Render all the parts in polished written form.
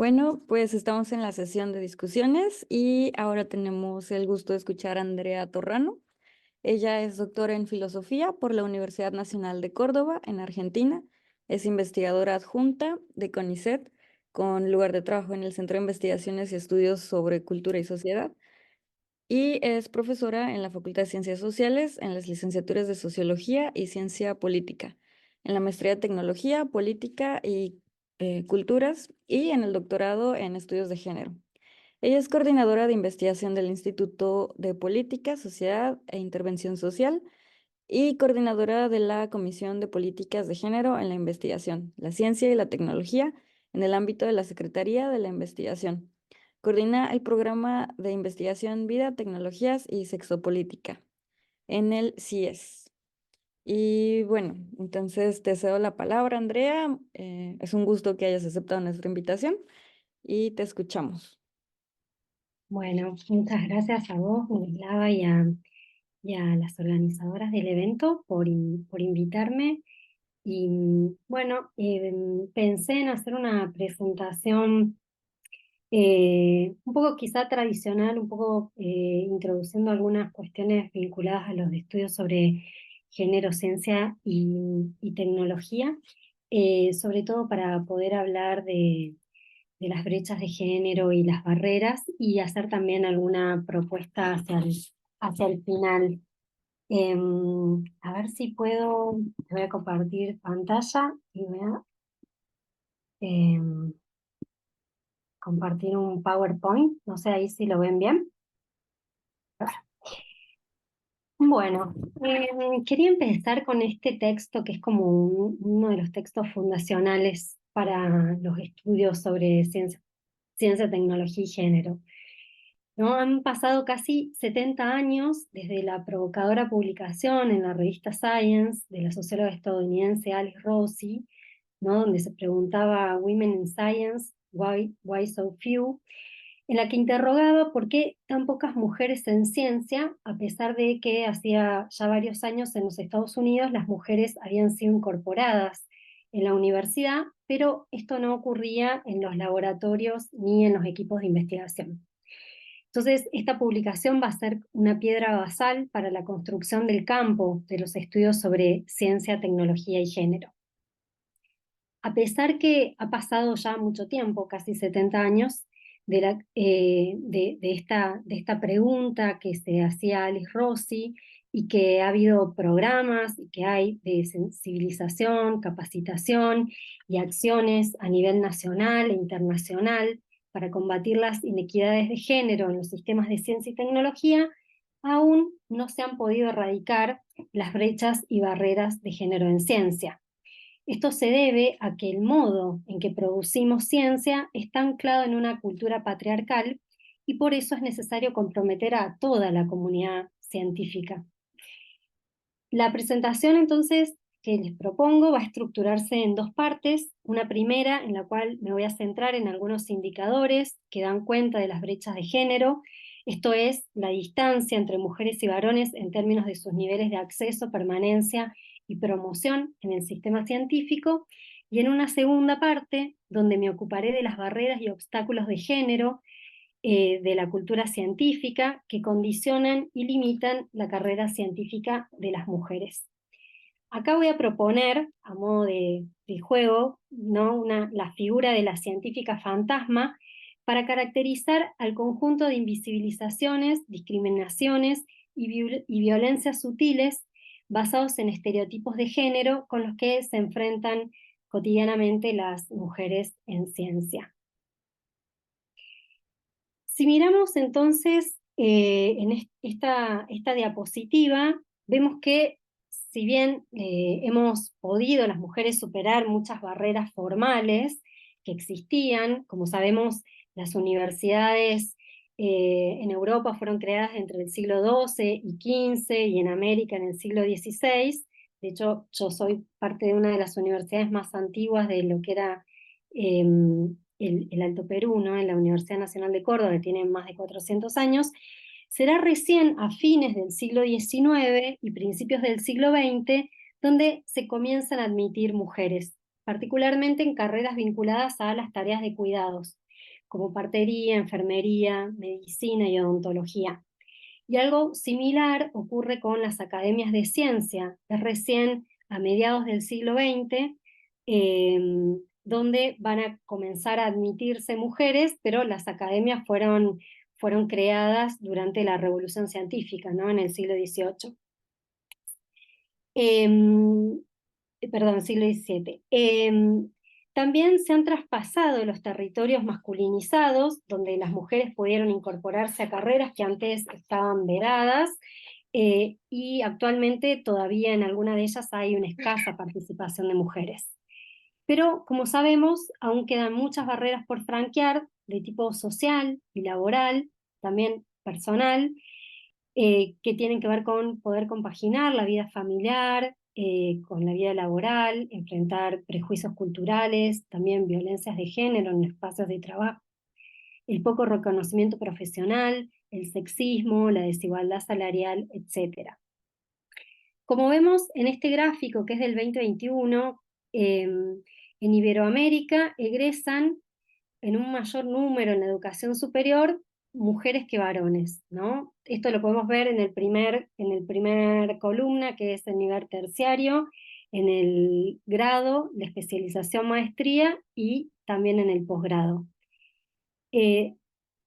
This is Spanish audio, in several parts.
Bueno, pues estamos en la sesión de discusiones y ahora tenemos el gusto de escuchar a Andrea Torrano. Ella es doctora en filosofía por la Universidad Nacional de Córdoba, en Argentina. Es investigadora adjunta de CONICET, con lugar de trabajo en el Centro de Investigaciones y Estudios sobre Cultura y Sociedad. Y es profesora en la Facultad de Ciencias Sociales, en las licenciaturas de Sociología y Ciencia Política, en la maestría de Tecnología, Política y Culturas, y en el doctorado en Estudios de Género. Ella es coordinadora de investigación del Instituto de Política, Sociedad e Intervención Social y coordinadora de la Comisión de Políticas de Género en la Investigación, la Ciencia y la Tecnología en el ámbito de la Secretaría de la Investigación. Coordina el programa de investigación Vida, Tecnologías y Sexopolítica en el CIES. Y bueno, entonces te cedo la palabra, Andrea. Es un gusto que hayas aceptado nuestra invitación y te escuchamos. Bueno, muchas gracias a vos, Mislava, y a las organizadoras del evento por invitarme. Y bueno, pensé en hacer una presentación un poco quizá tradicional, un poco introduciendo algunas cuestiones vinculadas a los estudios sobre género, ciencia y tecnología, sobre todo para poder hablar de las brechas de género y las barreras y hacer también alguna propuesta hacia el final. A ver si puedo, te voy a compartir pantalla y voy a em, compartir un PowerPoint, no sé ahí si lo ven bien. Bueno, quería empezar con este texto que es como uno de los textos fundacionales para los estudios sobre ciencia, tecnología y género. ¿No? Han pasado casi 70 años desde la provocadora publicación en la revista Science de la socióloga estadounidense Alice Rossi, ¿no? Donde se preguntaba Women in Science, why so few, en la que interrogaba por qué tan pocas mujeres en ciencia, a pesar de que hacía ya varios años en los Estados Unidos las mujeres habían sido incorporadas en la universidad, pero esto no ocurría en los laboratorios ni en los equipos de investigación. Entonces, esta publicación va a ser una piedra basal para la construcción del campo de los estudios sobre ciencia, tecnología y género. A pesar que ha pasado ya mucho tiempo, casi 70 años, de esta pregunta que se hacía Alice Rossi y que ha habido programas y que hay de sensibilización, capacitación y acciones a nivel nacional e internacional para combatir las inequidades de género en los sistemas de ciencia y tecnología, aún no se han podido erradicar las brechas y barreras de género en ciencia. Esto se debe a que el modo en que producimos ciencia está anclado en una cultura patriarcal y por eso es necesario comprometer a toda la comunidad científica. La presentación entonces que les propongo va a estructurarse en dos partes. Una primera en la cual me voy a centrar en algunos indicadores que dan cuenta de las brechas de género, esto es, la distancia entre mujeres y varones en términos de sus niveles de acceso, permanencia y promoción en el sistema científico. Y en una segunda parte, donde me ocuparé de las barreras y obstáculos de género, de la cultura científica que condicionan y limitan la carrera científica de las mujeres. Acá voy a proponer, a modo de juego, ¿no? La figura de la científica fantasma para caracterizar al conjunto de invisibilizaciones, discriminaciones y violencias sutiles basados en estereotipos de género con los que se enfrentan cotidianamente las mujeres en ciencia. Si miramos entonces en esta diapositiva, vemos que si bien hemos podido las mujeres superar muchas barreras formales que existían, como sabemos, las universidades en Europa fueron creadas entre el siglo XII y XV y en América en el siglo XVI. De hecho, yo soy parte de una de las universidades más antiguas de lo que era el Alto Perú, ¿no? En la Universidad Nacional de Córdoba, que tiene más de 400 años. Será recién a fines del siglo XIX y principios del siglo XX donde se comienzan a admitir mujeres, particularmente en carreras vinculadas a las tareas de cuidados. como partería, enfermería, medicina y odontología. Y algo similar ocurre con las academias de ciencia. Es recién a mediados del siglo XX donde van a comenzar a admitirse mujeres, pero las academias fueron creadas durante la Revolución Científica, ¿no? En el siglo XVIII. Perdón, siglo XVII. También se han traspasado los territorios masculinizados, donde las mujeres pudieron incorporarse a carreras que antes estaban vedadas, y actualmente todavía en alguna de ellas hay una escasa participación de mujeres. Pero, como sabemos, aún quedan muchas barreras por franquear de tipo social y laboral, también personal, que tienen que ver con poder compaginar la vida familiar con la vida laboral, enfrentar prejuicios culturales, también violencias de género en espacios de trabajo, el poco reconocimiento profesional, el sexismo, la desigualdad salarial, etc. Como vemos en este gráfico que es del 2021, en Iberoamérica egresan en un mayor número en la educación superior mujeres que varones, ¿no? Esto lo podemos ver en el primer columna, que es el nivel terciario, en el grado, la especialización maestría y también en el posgrado.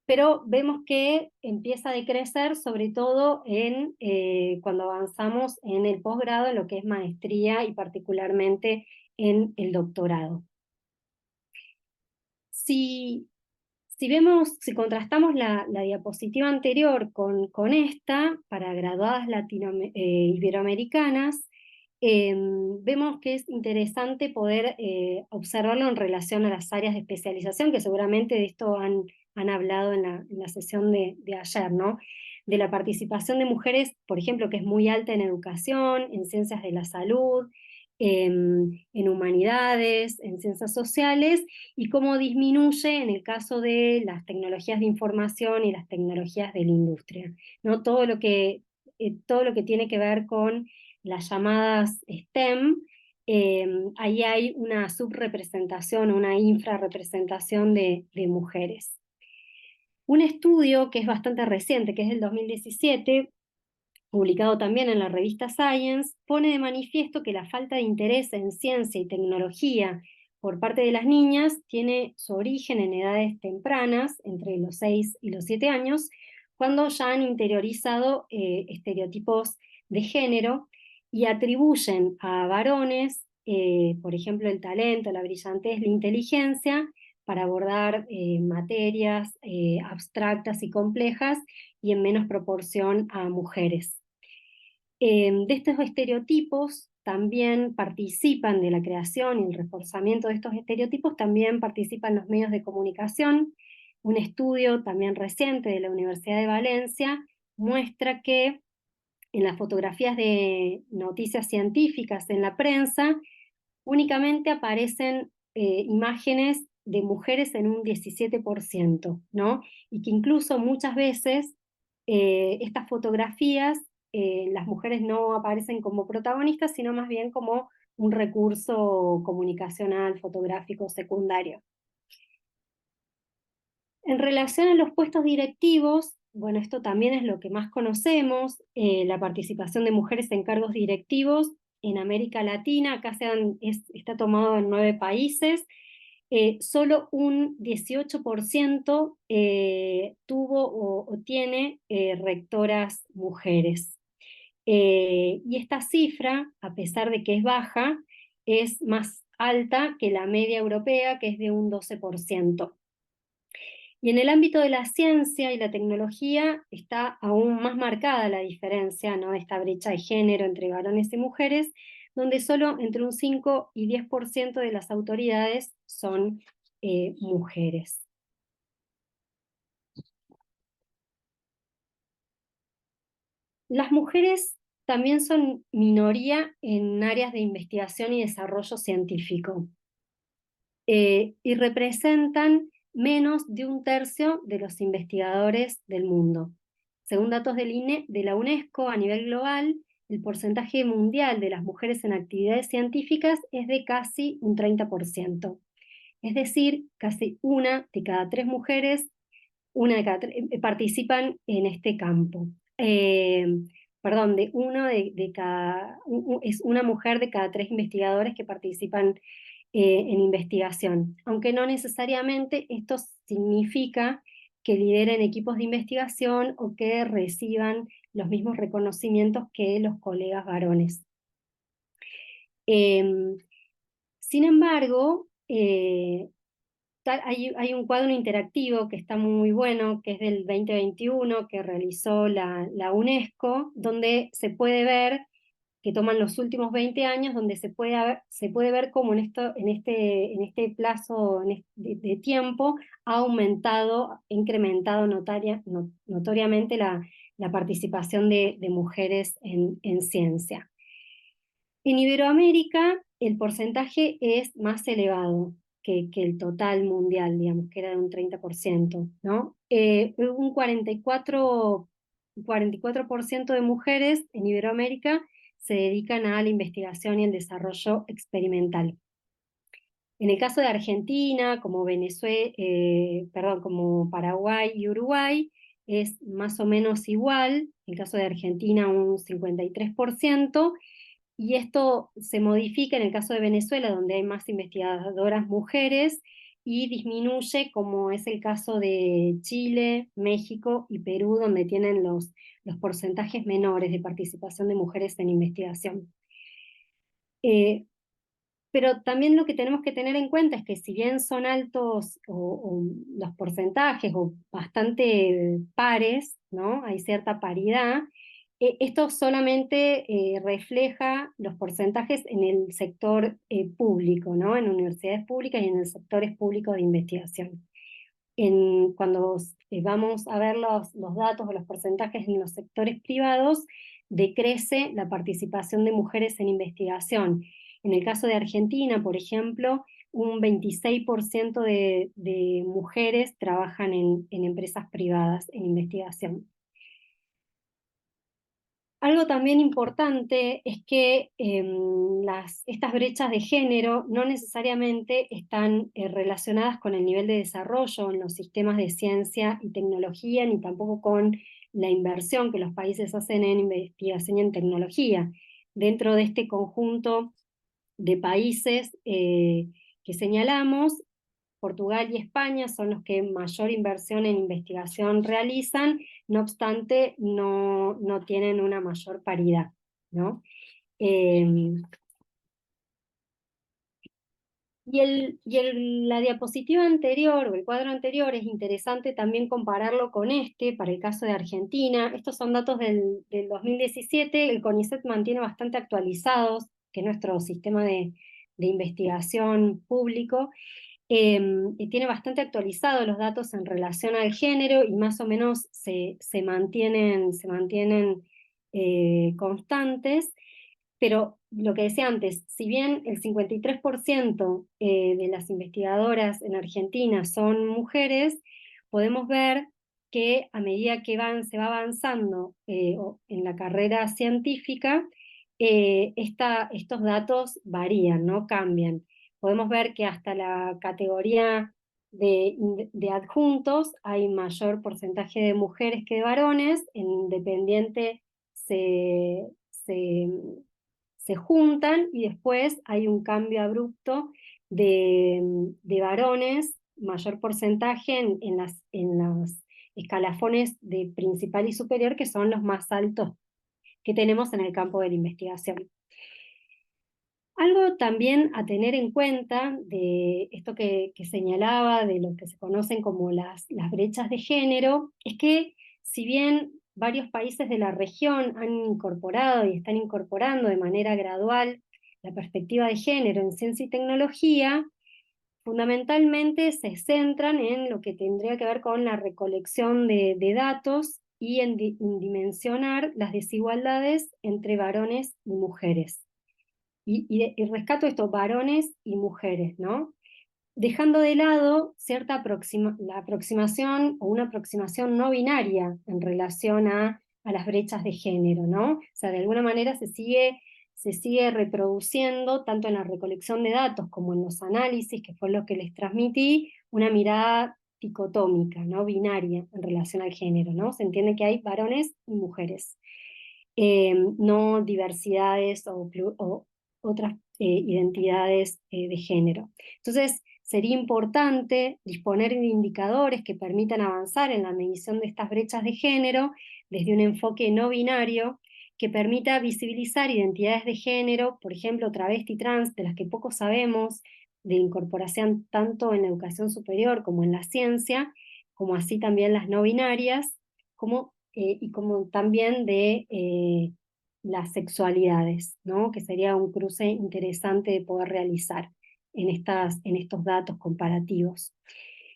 Pero vemos que empieza a decrecer sobre todo cuando avanzamos en el posgrado, en lo que es maestría y particularmente en el doctorado. Si si contrastamos la diapositiva anterior con esta, para graduadas iberoamericanas, vemos que es interesante poder observarlo en relación a las áreas de especialización, que seguramente de esto han hablado en la sesión de ayer, ¿no? De la participación de mujeres, por ejemplo, que es muy alta en educación, en ciencias de la salud, en humanidades, en ciencias sociales, y cómo disminuye en el caso de las tecnologías de información y las tecnologías de la industria, ¿no? Todo lo que tiene que ver con las llamadas STEM, ahí hay una subrepresentación, una infrarrepresentación de mujeres. Un estudio que es bastante reciente, que es del 2017, publicado también en la revista Science, pone de manifiesto que la falta de interés en ciencia y tecnología por parte de las niñas tiene su origen en edades tempranas, entre los 6 y los 7 años, cuando ya han interiorizado estereotipos de género y atribuyen a varones, por ejemplo, el talento, la brillantez, la inteligencia, para abordar materias abstractas y complejas, y en menos proporción a mujeres. De estos estereotipos también participan de la creación y el reforzamiento de estos estereotipos, también participan los medios de comunicación. Un estudio también reciente de la Universidad de Valencia muestra que en las fotografías de noticias científicas en la prensa únicamente aparecen imágenes de mujeres en un 17%, ¿no? Y que incluso muchas veces estas fotografías, las mujeres no aparecen como protagonistas, sino más bien como un recurso comunicacional, fotográfico, secundario. En relación a los puestos directivos, bueno, esto también es lo que más conocemos, la participación de mujeres en cargos directivos en América Latina. Acá está tomado en 9 países. Solo un 18% tuvo o tiene rectoras mujeres. Y esta cifra, a pesar de que es baja, es más alta que la media europea, que es de un 12%. Y en el ámbito de la ciencia y la tecnología está aún más marcada la diferencia, ¿no? Esta brecha de género entre varones y mujeres, donde solo entre un 5 y 10% de las autoridades son mujeres. Las mujeres también son minoría en áreas de investigación y desarrollo científico, y representan menos de un tercio de los investigadores del mundo. Según datos de la UNESCO a nivel global, el porcentaje mundial de las mujeres en actividades científicas es de casi un 30%. Es decir, casi una de cada tres mujeres participan en este campo. Perdón, es una mujer de cada tres investigadores que participan en investigación, aunque no necesariamente esto significa que lideren equipos de investigación o que reciban los mismos reconocimientos que los colegas varones. Sin embargo, hay un cuadro interactivo que está muy bueno, que es del 2021, que realizó la UNESCO, donde se puede ver, que toman los últimos 20 años, donde se puede ver cómo en este plazo de tiempo ha incrementado notoriamente la participación de mujeres en ciencia. En Iberoamérica el porcentaje es más elevado que el total mundial, digamos, que era de un 30%, ¿no? Un 44% de mujeres en Iberoamérica se dedican a la investigación y el desarrollo experimental. En el caso de Argentina, como como Paraguay y Uruguay, es más o menos igual. En el caso de Argentina, un 53%. Y esto se modifica en el caso de Venezuela, donde hay más investigadoras mujeres, y disminuye, como es el caso de Chile, México y Perú, donde tienen los porcentajes menores de participación de mujeres en investigación. Pero también lo que tenemos que tener en cuenta es que si bien son altos o los porcentajes o bastante pares, ¿no? Hay cierta paridad, esto solamente refleja los porcentajes en el sector público, ¿no? En universidades públicas y en el sectores públicos de investigación. Cuando vamos a ver los datos o los porcentajes en los sectores privados, decrece la participación de mujeres en investigación. En el caso de Argentina, por ejemplo, un 26% de mujeres trabajan en empresas privadas en investigación. Algo también importante es que estas brechas de género no necesariamente están relacionadas con el nivel de desarrollo en los sistemas de ciencia y tecnología, ni tampoco con la inversión que los países hacen en investigación y en tecnología. Dentro de este conjunto de países que señalamos, Portugal y España son los que mayor inversión en investigación realizan, no obstante, no tienen una mayor paridad, ¿no? La diapositiva anterior o el cuadro anterior es interesante también compararlo con para el caso de Argentina. Estos son datos del 2017, el CONICET mantiene bastante actualizados, que es nuestro sistema de investigación público, y tiene bastante actualizados los datos en relación al género y más o menos se mantienen constantes. Pero lo que decía antes, si bien el 53% de las investigadoras en Argentina son mujeres, podemos ver que a medida que se va avanzando en la carrera científica, estos datos varían, ¿no? Cambian. Podemos ver que hasta la categoría de adjuntos hay mayor porcentaje de mujeres que de varones, en independiente se se juntan y después hay un cambio abrupto de varones, mayor porcentaje en los escalafones de principal y superior, que son los más altos que tenemos en el campo de la investigación. Algo también a tener en cuenta de esto que señalaba, de lo que se conocen como las brechas de género, es que si bien varios países de la región han incorporado y están incorporando de manera gradual la perspectiva de género en ciencia y tecnología, fundamentalmente se centran en lo que tendría que ver con la recolección de datos y en dimensionar las desigualdades entre varones y mujeres. Y rescato esto, varones y mujeres, ¿no? Dejando de lado la aproximación o una aproximación no binaria en relación a las brechas de género, ¿no? O sea, de alguna manera se sigue se sigue reproduciendo tanto en la recolección de datos como en los análisis, que fue lo que les transmití, una mirada dicotómica, ¿no? Binaria en relación al género, ¿no? Se entiende que hay varones y mujeres, no diversidades o otras identidades de género. Entonces, sería importante disponer de indicadores que permitan avanzar en la medición de estas brechas de género desde un enfoque no binario que permita visibilizar identidades de género, por ejemplo, travesti trans, de las que poco sabemos, de incorporación tanto en la educación superior como en la ciencia, como así también las no binarias, y como también de las sexualidades, ¿no? Que sería un cruce interesante de poder realizar en estos datos comparativos.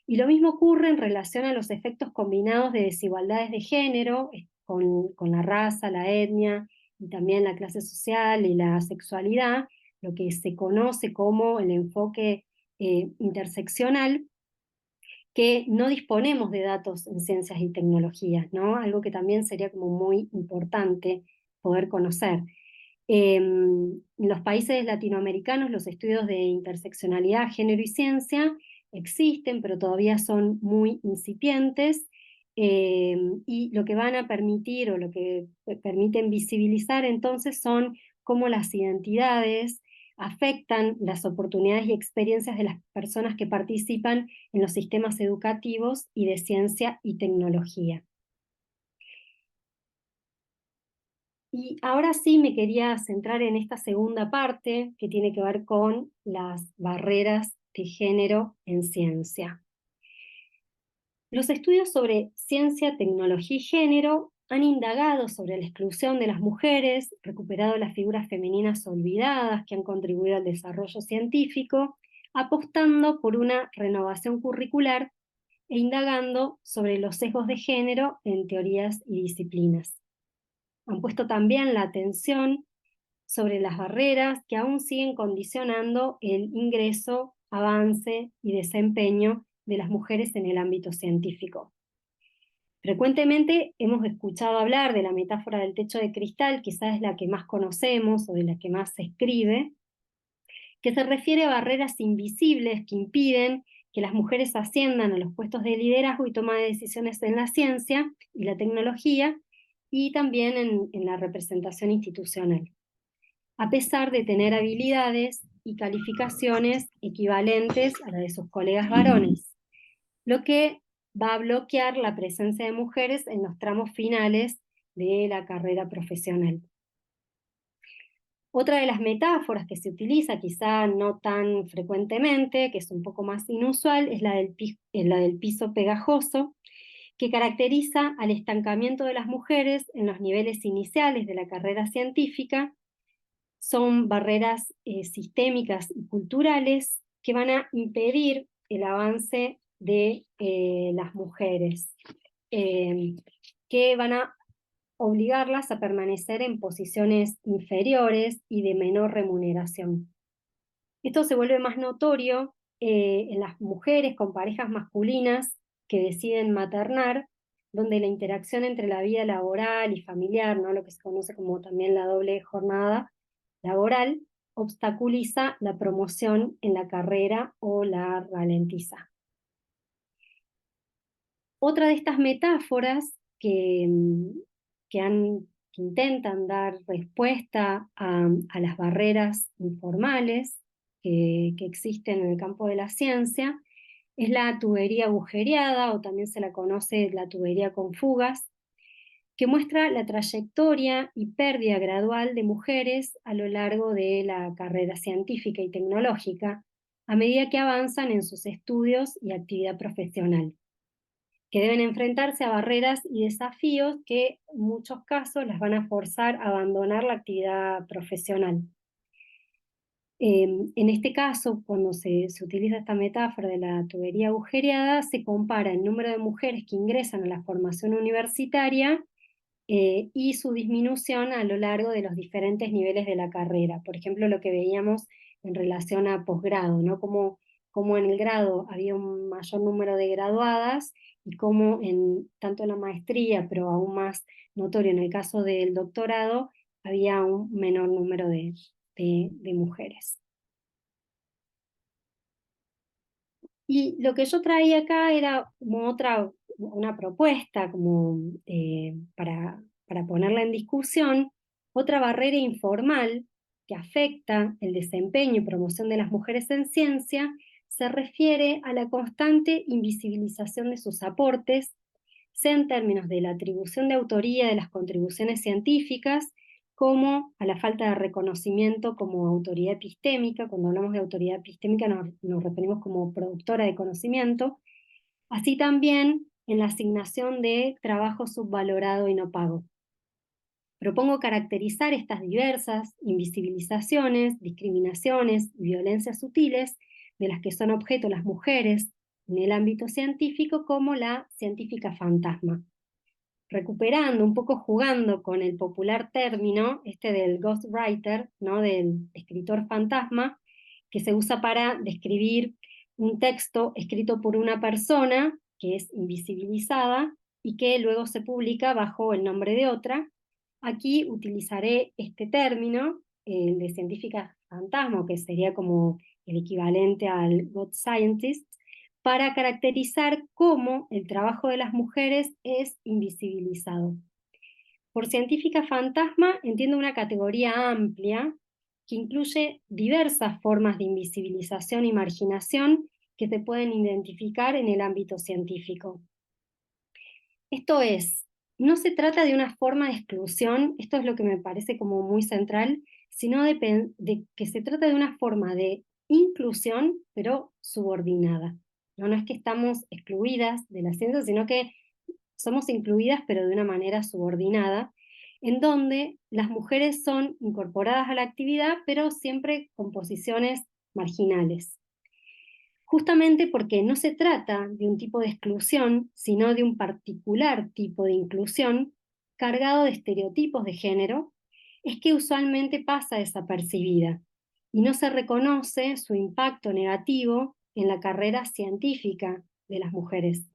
Y lo mismo ocurre en relación a los efectos combinados de desigualdades de género, con la raza, la etnia, y también la clase social y la sexualidad, lo que se conoce como el enfoque interseccional, que no disponemos de datos en ciencias y tecnologías, ¿no? Algo que también sería como muy importante poder conocer. En los países latinoamericanos los estudios de interseccionalidad, género y ciencia existen, pero todavía son muy incipientes, y lo que van a permitir o lo que permiten visibilizar entonces son cómo las identidades afectan las oportunidades y experiencias de las personas que participan en los sistemas educativos y de ciencia y tecnología. Y ahora sí me quería centrar en esta segunda parte que tiene que ver con las barreras de género en ciencia. Los estudios sobre ciencia, tecnología y género han indagado sobre la exclusión de las mujeres, recuperado las figuras femeninas olvidadas que han contribuido al desarrollo científico, apostando por una renovación curricular e indagando sobre los sesgos de género en teorías y disciplinas. Han puesto también la atención sobre las barreras que aún siguen condicionando el ingreso, avance y desempeño de las mujeres en el ámbito científico. Frecuentemente hemos escuchado hablar de la metáfora del techo de cristal, quizás es la que más conocemos o de la que más se escribe, que se refiere a barreras invisibles que impiden que las mujeres asciendan a los puestos de liderazgo y toma de decisiones en la ciencia y la tecnología, y también en la representación institucional, a pesar de tener habilidades y calificaciones equivalentes a las de sus colegas varones, lo que va a bloquear la presencia de mujeres en los tramos finales de la carrera profesional. Otra de las metáforas que se utiliza, quizá no tan frecuentemente, que es un poco más inusual, es la del piso pegajoso, que caracteriza al estancamiento de las mujeres en los niveles iniciales de la carrera científica. Son barreras sistémicas y culturales que van a impedir el avance de las mujeres, que van a obligarlas a permanecer en posiciones inferiores y de menor remuneración. Esto se vuelve más notorio en las mujeres con parejas masculinas que deciden maternar, donde la interacción entre la vida laboral y familiar, ¿no? Lo que se conoce como también la doble jornada laboral, obstaculiza la promoción en la carrera o la ralentiza. Otra de estas metáforas que intentan dar respuesta a las barreras informales que existen en el campo de la ciencia es la tubería agujereada, o también se la conoce la tubería con fugas, que muestra la trayectoria y pérdida gradual de mujeres a lo largo de la carrera científica y tecnológica, a medida que avanzan en sus estudios y actividad profesional, que deben enfrentarse a barreras y desafíos que en muchos casos las van a forzar a abandonar la actividad profesional. En este caso, cuando se utiliza esta metáfora de la tubería agujereada, se compara el número de mujeres que ingresan a la formación universitaria y su disminución a lo largo de los diferentes niveles de la carrera. Por ejemplo, lo que veíamos en relación a posgrado, ¿no? Como en el grado había un mayor número de graduadas y como tanto en la maestría, pero aún más notorio en el caso del doctorado, había un menor número de mujeres. Y lo que yo traía acá era como una propuesta como, para ponerla en discusión, otra barrera informal que afecta el desempeño y promoción de las mujeres en ciencia, se refiere a la constante invisibilización de sus aportes, sea en términos de la atribución de autoría de las contribuciones científicas, como a la falta de reconocimiento como autoridad epistémica. Cuando hablamos de autoridad epistémica nos referimos como productora de conocimiento, así también en la asignación de trabajo subvalorado y no pago. Propongo caracterizar estas diversas invisibilizaciones, discriminaciones y violencias sutiles de las que son objeto las mujeres en el ámbito científico como la científica fantasma, recuperando, un poco jugando con el popular término este del ghostwriter, ¿no? Del escritor fantasma, que se usa para describir un texto escrito por una persona que es invisibilizada y que luego se publica bajo el nombre de otra. Aquí utilizaré este término, el de científica fantasma, que sería como el equivalente al ghost scientist, para caracterizar cómo el trabajo de las mujeres es invisibilizado. Por científica fantasma entiendo una categoría amplia que incluye diversas formas de invisibilización y marginación que se pueden identificar en el ámbito científico. Esto es, no se trata de una forma de exclusión, esto es lo que me parece como muy central, sino de que se trata de una forma de inclusión, pero subordinada. No es que estamos excluidas de la ciencia, sino que somos incluidas, pero de una manera subordinada, en donde las mujeres son incorporadas a la actividad, pero siempre con posiciones marginales. Justamente porque no se trata de un tipo de exclusión, sino de un particular tipo de inclusión cargado de estereotipos de género, es que usualmente pasa desapercibida y no se reconoce su impacto negativo en la carrera científica de las mujeres.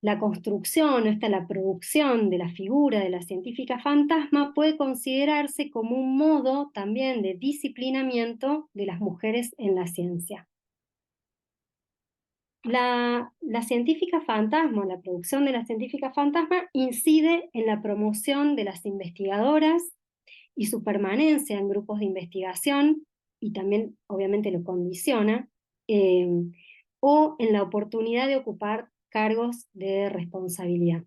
La construcción, la producción de la figura de la científica fantasma puede considerarse como un modo también de disciplinamiento de las mujeres en la ciencia. La científica fantasma, la producción de la científica fantasma, incide en la promoción de las investigadoras y su permanencia en grupos de investigación, y también obviamente lo condiciona, eh, o en la oportunidad de ocupar cargos de responsabilidad.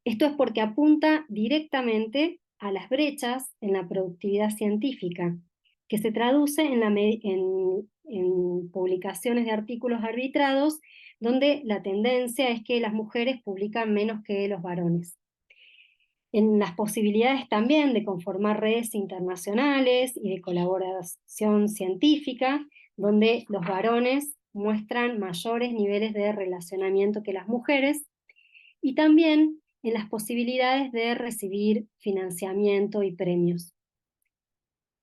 Esto es porque apunta directamente a las brechas en la productividad científica, que se traduce en publicaciones de artículos arbitrados, donde la tendencia es que las mujeres publican menos que los varones. En las posibilidades también de conformar redes internacionales y de colaboración científica, donde los varones muestran mayores niveles de relacionamiento que las mujeres, y también en las posibilidades de recibir financiamiento y premios.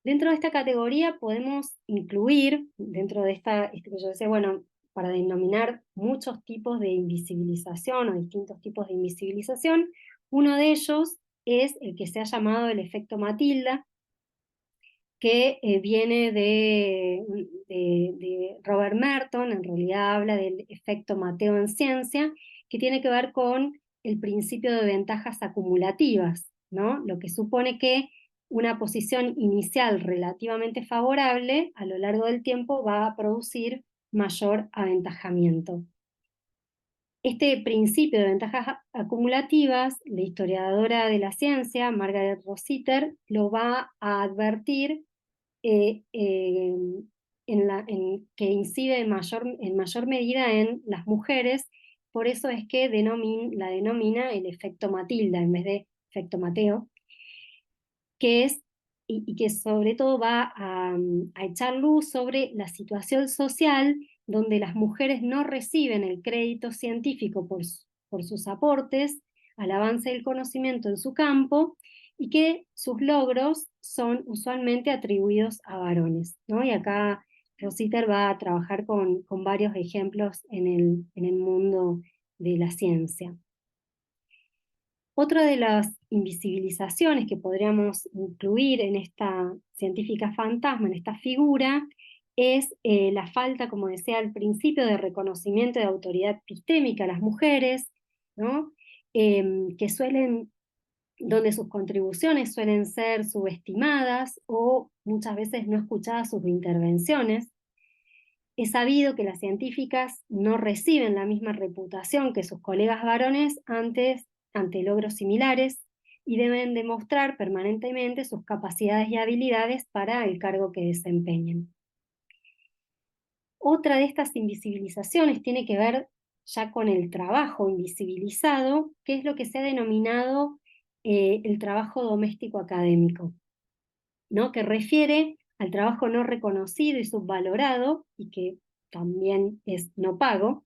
Dentro de esta categoría podemos incluir, dentro de que yo decía, bueno, para denominar muchos tipos de invisibilización o distintos tipos de invisibilización, uno de ellos es el que se ha llamado el efecto Matilda, que viene de Robert Merton. En realidad habla del efecto Mateo en ciencia, que tiene que ver con el principio de ventajas acumulativas, ¿no? Lo que supone que una posición inicial relativamente favorable a lo largo del tiempo va a producir mayor aventajamiento. Este principio de ventajas acumulativas, la historiadora de la ciencia, Margaret Rossiter, lo va a advertir que incide en mayor medida en las mujeres. Por eso es que la denomina el efecto Matilda en vez de efecto Mateo, que es, y que sobre todo va a echar luz sobre la situación social donde las mujeres no reciben el crédito científico por sus aportes al avance del conocimiento en su campo, y que sus logros son usualmente atribuidos a varones, ¿no? Y acá Rossiter va a trabajar con varios ejemplos en el mundo de la ciencia. Otra de las invisibilizaciones que podríamos incluir en esta científica fantasma, en esta figura, es la falta, como decía al principio, de reconocimiento de autoridad epistémica a las mujeres, ¿no? Que suelen, donde sus contribuciones suelen ser subestimadas o muchas veces no escuchadas sus intervenciones. Es sabido que las científicas no reciben la misma reputación que sus colegas varones ante logros similares y deben demostrar permanentemente sus capacidades y habilidades para el cargo que desempeñen. Otra de estas invisibilizaciones tiene que ver ya con el trabajo invisibilizado, que es lo que se ha denominado el trabajo doméstico académico, ¿no? Que refiere al trabajo no reconocido y subvalorado, y que también es no pago,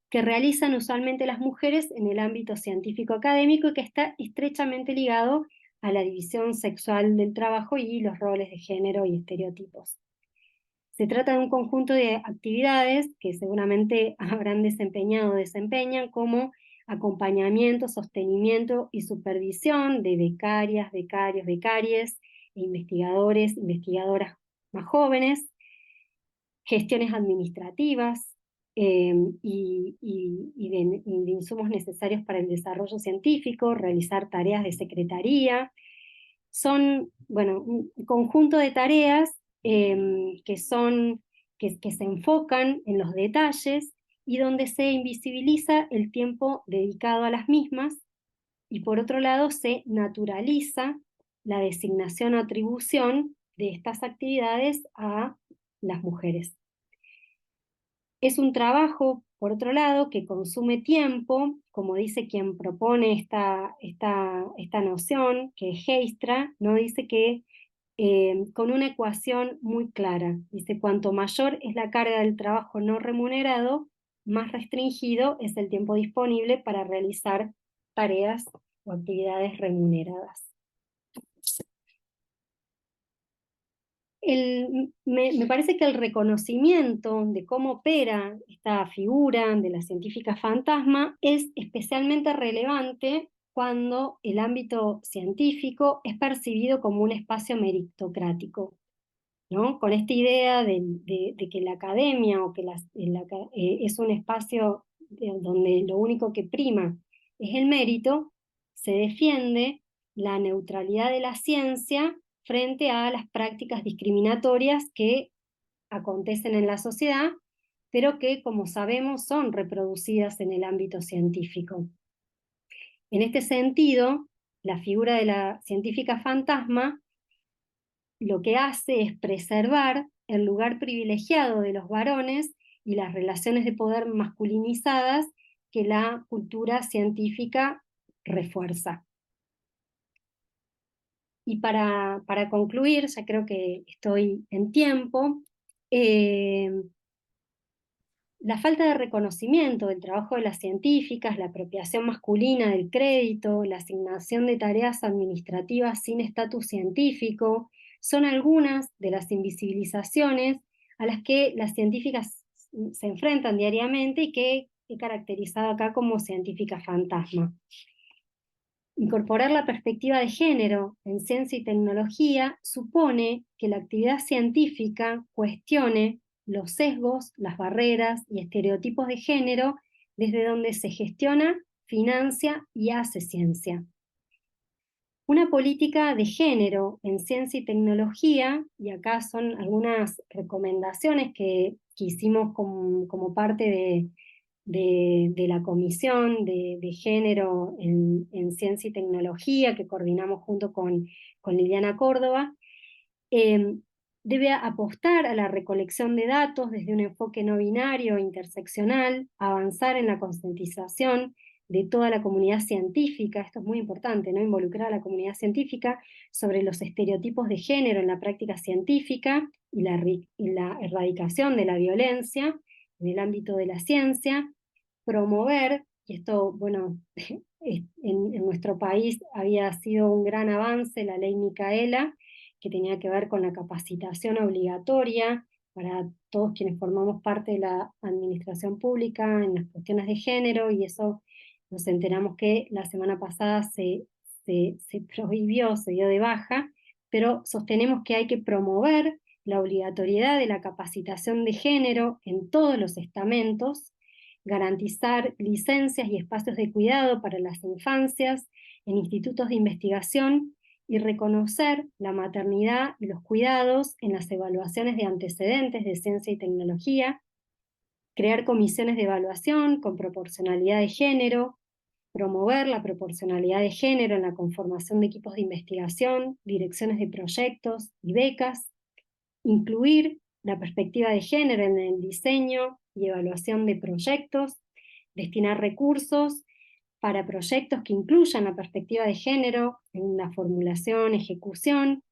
que realizan usualmente las mujeres en el ámbito científico académico y que está estrechamente ligado a la división sexual del trabajo y los roles de género y estereotipos. Se trata de un conjunto de actividades que seguramente habrán desempeñado o desempeñan, como acompañamiento, sostenimiento y supervisión de becarias, becarios, becarias, e investigadores, investigadoras más jóvenes, gestiones administrativas y de insumos necesarios para el desarrollo científico, realizar tareas de secretaría. Son, bueno, un conjunto de tareas que se enfocan en los detalles y donde se invisibiliza el tiempo dedicado a las mismas, y por otro lado se naturaliza la designación o atribución de estas actividades a las mujeres. Es un trabajo, por otro lado, que consume tiempo, como dice quien propone esta noción, que es Heistra, ¿no? Dice que con una ecuación muy clara. Dice, cuanto mayor es la carga del trabajo no remunerado, más restringido es el tiempo disponible para realizar tareas o actividades remuneradas. Me parece que el reconocimiento de cómo opera esta figura de la científica fantasma es especialmente relevante cuando el ámbito científico es percibido como un espacio meritocrático, ¿no? Con esta idea de que la academia o que es un espacio donde lo único que prima es el mérito, se defiende la neutralidad de la ciencia frente a las prácticas discriminatorias que acontecen en la sociedad, pero que, como sabemos, son reproducidas en el ámbito científico. En este sentido, la figura de la científica fantasma lo que hace es preservar el lugar privilegiado de los varones y las relaciones de poder masculinizadas que la cultura científica refuerza. Y para concluir, ya creo que estoy en tiempo, la falta de reconocimiento del trabajo de las científicas, la apropiación masculina del crédito, la asignación de tareas administrativas sin estatus científico, son algunas de las invisibilizaciones a las que las científicas se enfrentan diariamente y que he caracterizado acá como científica fantasma. Incorporar la perspectiva de género en ciencia y tecnología supone que la actividad científica cuestione los sesgos, las barreras y estereotipos de género desde donde se gestiona, financia y hace ciencia. Una política de género en ciencia y tecnología, y acá son algunas recomendaciones que hicimos como parte de la Comisión de Género en Ciencia y Tecnología, que coordinamos junto con Liliana Córdoba, debe apostar a la recolección de datos desde un enfoque no binario e interseccional, avanzar en la concientización de toda la comunidad científica, esto es muy importante, ¿no? Involucrar a la comunidad científica sobre los estereotipos de género en la práctica científica y la erradicación de la violencia en el ámbito de la ciencia, promover, y esto, bueno, en nuestro país había sido un gran avance la ley Micaela, que tenía que ver con la capacitación obligatoria para todos quienes formamos parte de la administración pública en las cuestiones de género, y eso nos enteramos que la semana pasada se prohibió, se dio de baja, pero sostenemos que hay que promover la obligatoriedad de la capacitación de género en todos los estamentos, garantizar licencias y espacios de cuidado para las infancias en institutos de investigación y reconocer la maternidad y los cuidados en las evaluaciones de antecedentes de ciencia y tecnología, crear comisiones de evaluación con proporcionalidad de género, promover la proporcionalidad de género en la conformación de equipos de investigación, direcciones de proyectos y becas, incluir la perspectiva de género en el diseño y evaluación de proyectos, destinar recursos para proyectos que incluyan la perspectiva de género en la formulación, ejecución,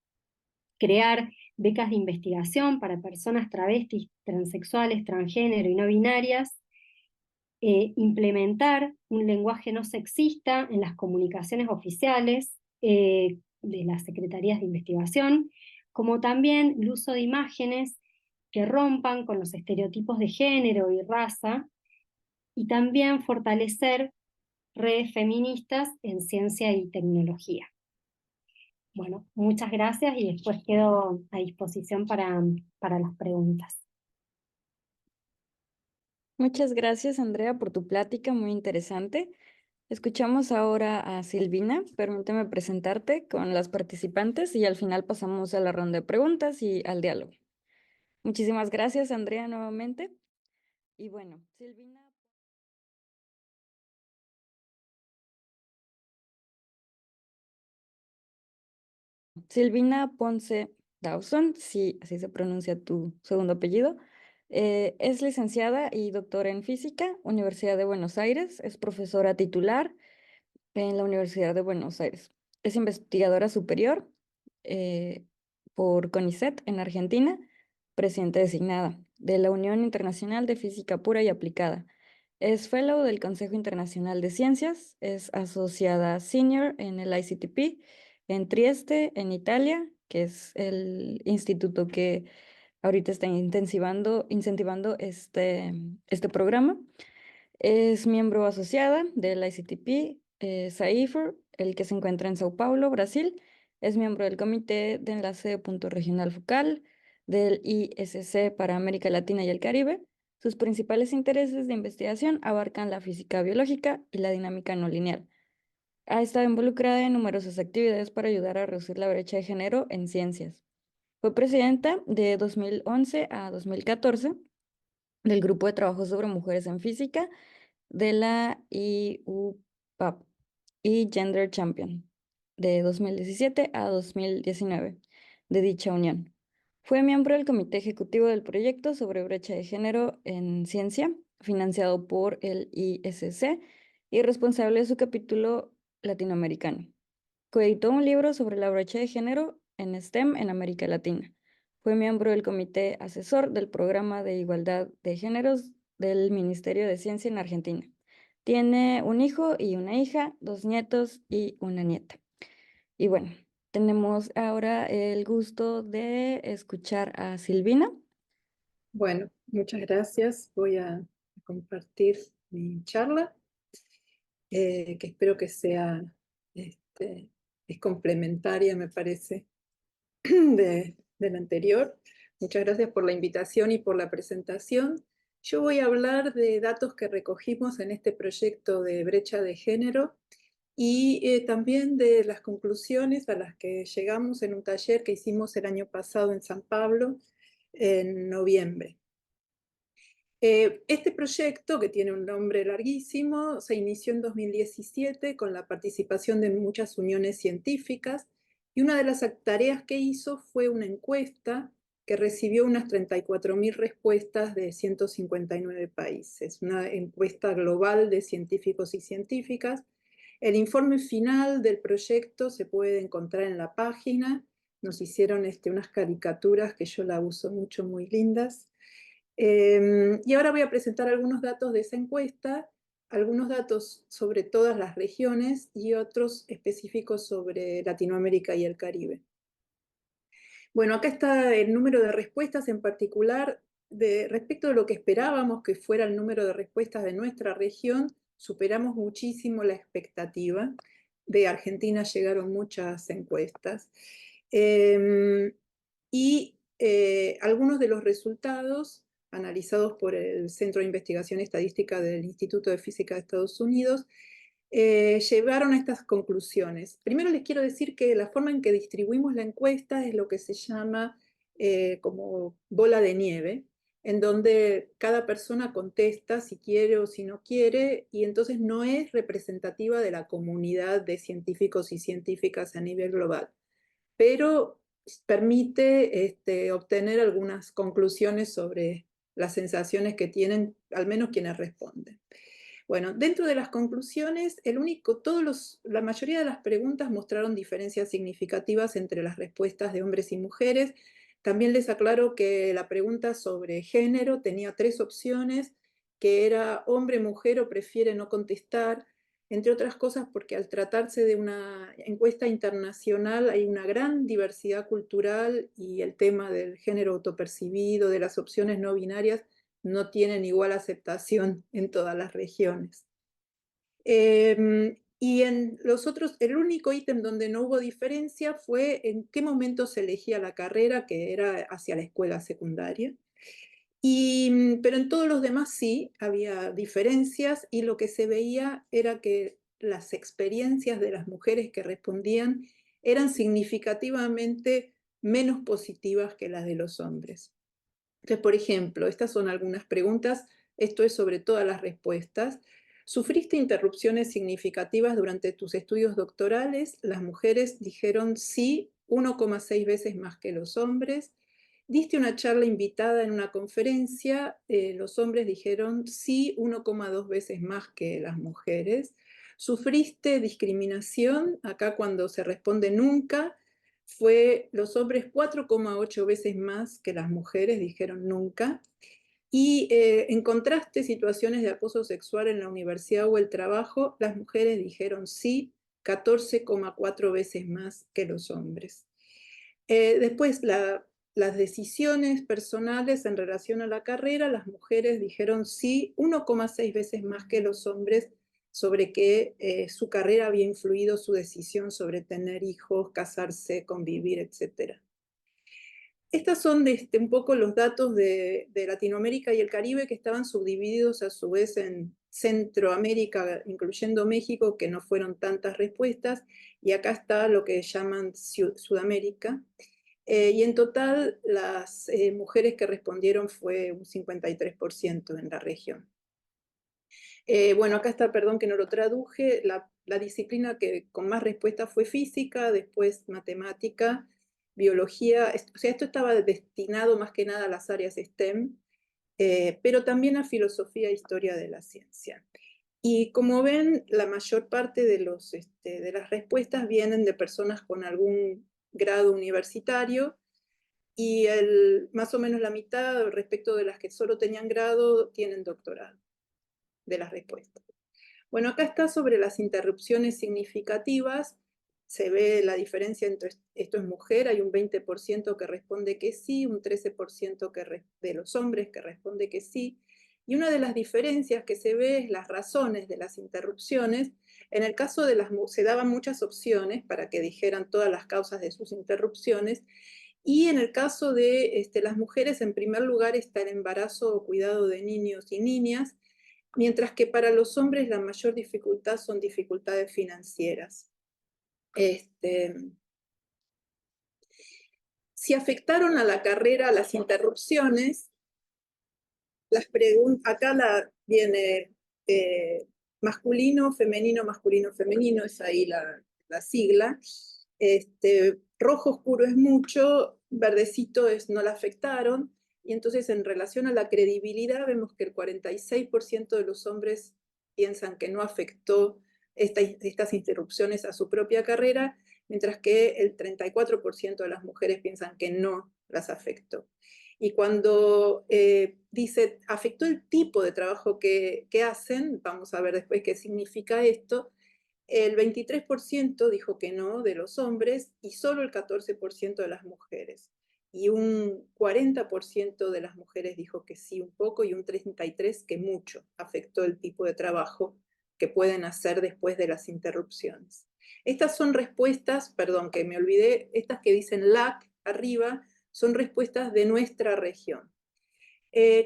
crear becas de investigación para personas travestis, transexuales, transgénero y no binarias, implementar un lenguaje no sexista en las comunicaciones oficiales de las secretarías de investigación, como también el uso de imágenes que rompan con los estereotipos de género y raza, y también fortalecer redes feministas en ciencia y tecnología. Bueno, muchas gracias y después quedo a disposición para las preguntas. Muchas gracias, Andrea, por tu plática, muy interesante. Escuchamos ahora a Silvina. Permíteme presentarte con las participantes y al final pasamos a la ronda de preguntas y al diálogo. Muchísimas gracias, Andrea, nuevamente. Y bueno, Silvina Ponce Dawson, sí, así se pronuncia tu segundo apellido. Es licenciada y doctora en física, Universidad de Buenos Aires, es profesora titular en la Universidad de Buenos Aires. Es investigadora superior eh, por CONICET en Argentina, presidenta designada de la Unión Internacional de Física Pura y Aplicada. Es fellow del Consejo Internacional de Ciencias, es asociada senior en el ICTP en Trieste, en Italia, que es el instituto que ahorita está incentivando este programa. Es miembro asociada del ICTP, SAIFR, el que se encuentra en Sao Paulo, Brasil. Es miembro del Comité de Enlace de Punto Regional Focal del ISC para América Latina y el Caribe. Sus principales intereses de investigación abarcan la física biológica y la dinámica no lineal. Ha estado involucrada en numerosas actividades para ayudar a reducir la brecha de género en ciencias. Fue presidenta de 2011 a 2014 del Grupo de Trabajo sobre Mujeres en Física de la IUPAP y Gender Champion de 2017 a 2019 de dicha unión. Fue miembro del Comité Ejecutivo del Proyecto sobre Brecha de Género en Ciencia, financiado por el ISC y responsable de su capítulo latinoamericano. Coeditó un libro sobre la brecha de género en STEM en América Latina. Fue miembro del comité asesor del Programa de Igualdad de Géneros del Ministerio de Ciencia en Argentina. Tiene un hijo y una hija, 2 nietos y una nieta. Y bueno, tenemos ahora el gusto de escuchar a Silvina. Bueno, muchas gracias. Voy a compartir mi charla, que espero que sea, es complementaria, me parece, de la anterior. Muchas gracias por la invitación y por la presentación. Yo voy a hablar de datos que recogimos en este proyecto de brecha de género y también de las conclusiones a las que llegamos en un taller que hicimos el año pasado en San Pablo, en noviembre. Este proyecto, que tiene un nombre larguísimo, se inició en 2017 con la participación de muchas uniones científicas y una de las tareas que hizo fue una encuesta que recibió unas 34.000 respuestas de 159 países, una encuesta global de científicos y científicas. El informe final del proyecto se puede encontrar en la página. Nos hicieron unas caricaturas que yo la uso mucho, muy lindas. Y ahora voy a presentar algunos datos de esa encuesta, algunos datos sobre todas las regiones y otros específicos sobre Latinoamérica y el Caribe. Bueno, acá está el número de respuestas en particular respecto de lo que esperábamos que fuera el número de respuestas de nuestra región. superamos muchísimo la expectativa. De Argentina llegaron muchas encuestas. Algunos de los resultados analizados por el Centro de Investigación Estadística del Instituto de Física de Estados Unidos llevaron a estas conclusiones. Primero les quiero decir que la forma en que distribuimos la encuesta es lo que se llama como bola de nieve, en donde cada persona contesta si quiere o si no quiere, y entonces no es representativa de la comunidad de científicos y científicas a nivel global, pero permite obtener algunas conclusiones sobre las sensaciones que tienen, al menos quienes responden. Bueno, dentro de las conclusiones, la mayoría de las preguntas mostraron diferencias significativas entre las respuestas de hombres y mujeres. También les aclaro que la pregunta sobre género tenía 3 opciones, que era hombre, mujer o prefiere no contestar, entre otras cosas porque al tratarse de una encuesta internacional hay una gran diversidad cultural y el tema del género autopercibido, de las opciones no binarias, no tienen igual aceptación en todas las regiones. Y en los otros, el único ítem donde no hubo diferencia fue en qué momento se elegía la carrera, que era hacia la escuela secundaria. Pero en todos los demás sí había diferencias, y lo que se veía era que las experiencias de las mujeres que respondían eran significativamente menos positivas que las de los hombres. Entonces, por ejemplo, estas son algunas preguntas, esto es sobre todas las respuestas. ¿Sufriste interrupciones significativas durante tus estudios doctorales? Las mujeres dijeron sí, 1,6 veces más que los hombres. ¿Diste una charla invitada en una conferencia? Los hombres dijeron sí, 1,2 veces más que las mujeres. ¿Sufriste discriminación? Acá cuando se responde nunca, fue los hombres 4,8 veces más que las mujeres, dijeron nunca. Y encontraste situaciones de acoso sexual en la universidad o el trabajo, las mujeres dijeron sí, 14,4 veces más que los hombres. Después, las decisiones personales en relación a la carrera, las mujeres dijeron sí, 1,6 veces más que los hombres, sobre que su carrera había influido su decisión sobre tener hijos, casarse, convivir, etc. Estos son un poco los datos de Latinoamérica y el Caribe, que estaban subdivididos a su vez en Centroamérica, incluyendo México, que no fueron tantas respuestas, y acá está lo que llaman Sudamérica. Y en total las mujeres que respondieron fue un 53% en la región. Bueno, acá está, perdón que no lo traduje, la disciplina que con más respuestas fue física, después matemática, biología, o sea, esto estaba destinado más que nada a las áreas STEM, pero también a filosofía e historia de la ciencia. Y como ven, la mayor parte de las respuestas vienen de personas con algún grado universitario, y más o menos la mitad respecto de las que solo tenían grado tienen doctorado de las respuestas. Bueno, acá está sobre las interrupciones significativas, se ve la diferencia entre esto es mujer, hay un 20% que responde que sí, un 13% de los hombres que responde que sí, y una de las diferencias que se ve es las razones de las interrupciones. En el caso de se daban muchas opciones para que dijeran todas las causas de sus interrupciones, y en el caso de las mujeres, en primer lugar está el embarazo o cuidado de niños y niñas, mientras que para los hombres la mayor dificultad son dificultades financieras. Si afectaron a la carrera las interrupciones, acá viene masculino, femenino, es ahí la sigla. Rojo oscuro es mucho, verdecito es no la afectaron, y entonces en relación a la credibilidad vemos que el 46% de los hombres piensan que no afectó estas interrupciones a su propia carrera, mientras que el 34% de las mujeres piensan que no las afectó. Y cuando dice, afectó el tipo de trabajo que hacen, vamos a ver después qué significa esto, el 23% dijo que no de los hombres y solo el 14% de las mujeres. Y un 40% de las mujeres dijo que sí un poco y un 33% que mucho afectó el tipo de trabajo que pueden hacer después de las interrupciones. Estas son respuestas, perdón, que me olvidé, estas que dicen LAC arriba, son respuestas de nuestra región.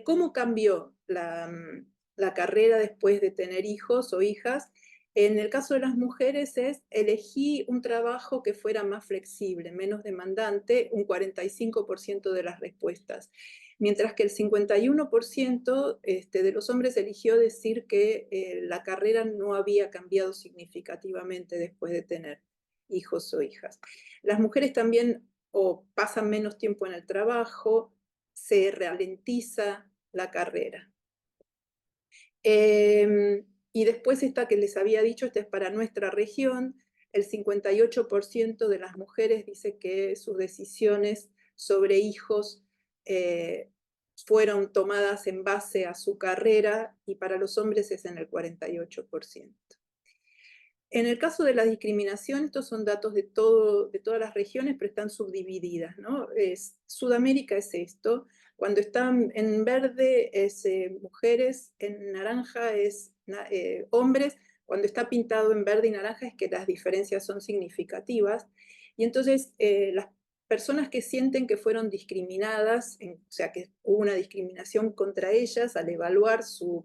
¿Cómo cambió la carrera después de tener hijos o hijas? En el caso de las mujeres elegí un trabajo que fuera más flexible, menos demandante, un 45% de las respuestas. Mientras que el 51% de los hombres eligió decir que la carrera no había cambiado significativamente después de tener hijos o hijas. Las mujeres también o pasan menos tiempo en el trabajo, se ralentiza la carrera. Y después esta que les había dicho, esta es para nuestra región, el 58% de las mujeres dice que sus decisiones sobre hijos fueron tomadas en base a su carrera, y para los hombres es en el 48%. En el caso de la discriminación, estos son datos de todas las regiones, pero están subdivididas, ¿no? Sudamérica es esto, cuando están en verde es mujeres, en naranja es hombres, cuando está pintado en verde y naranja es que las diferencias son significativas, y entonces las personas que sienten que fueron discriminadas, o sea, que hubo una discriminación contra ellas al evaluar sus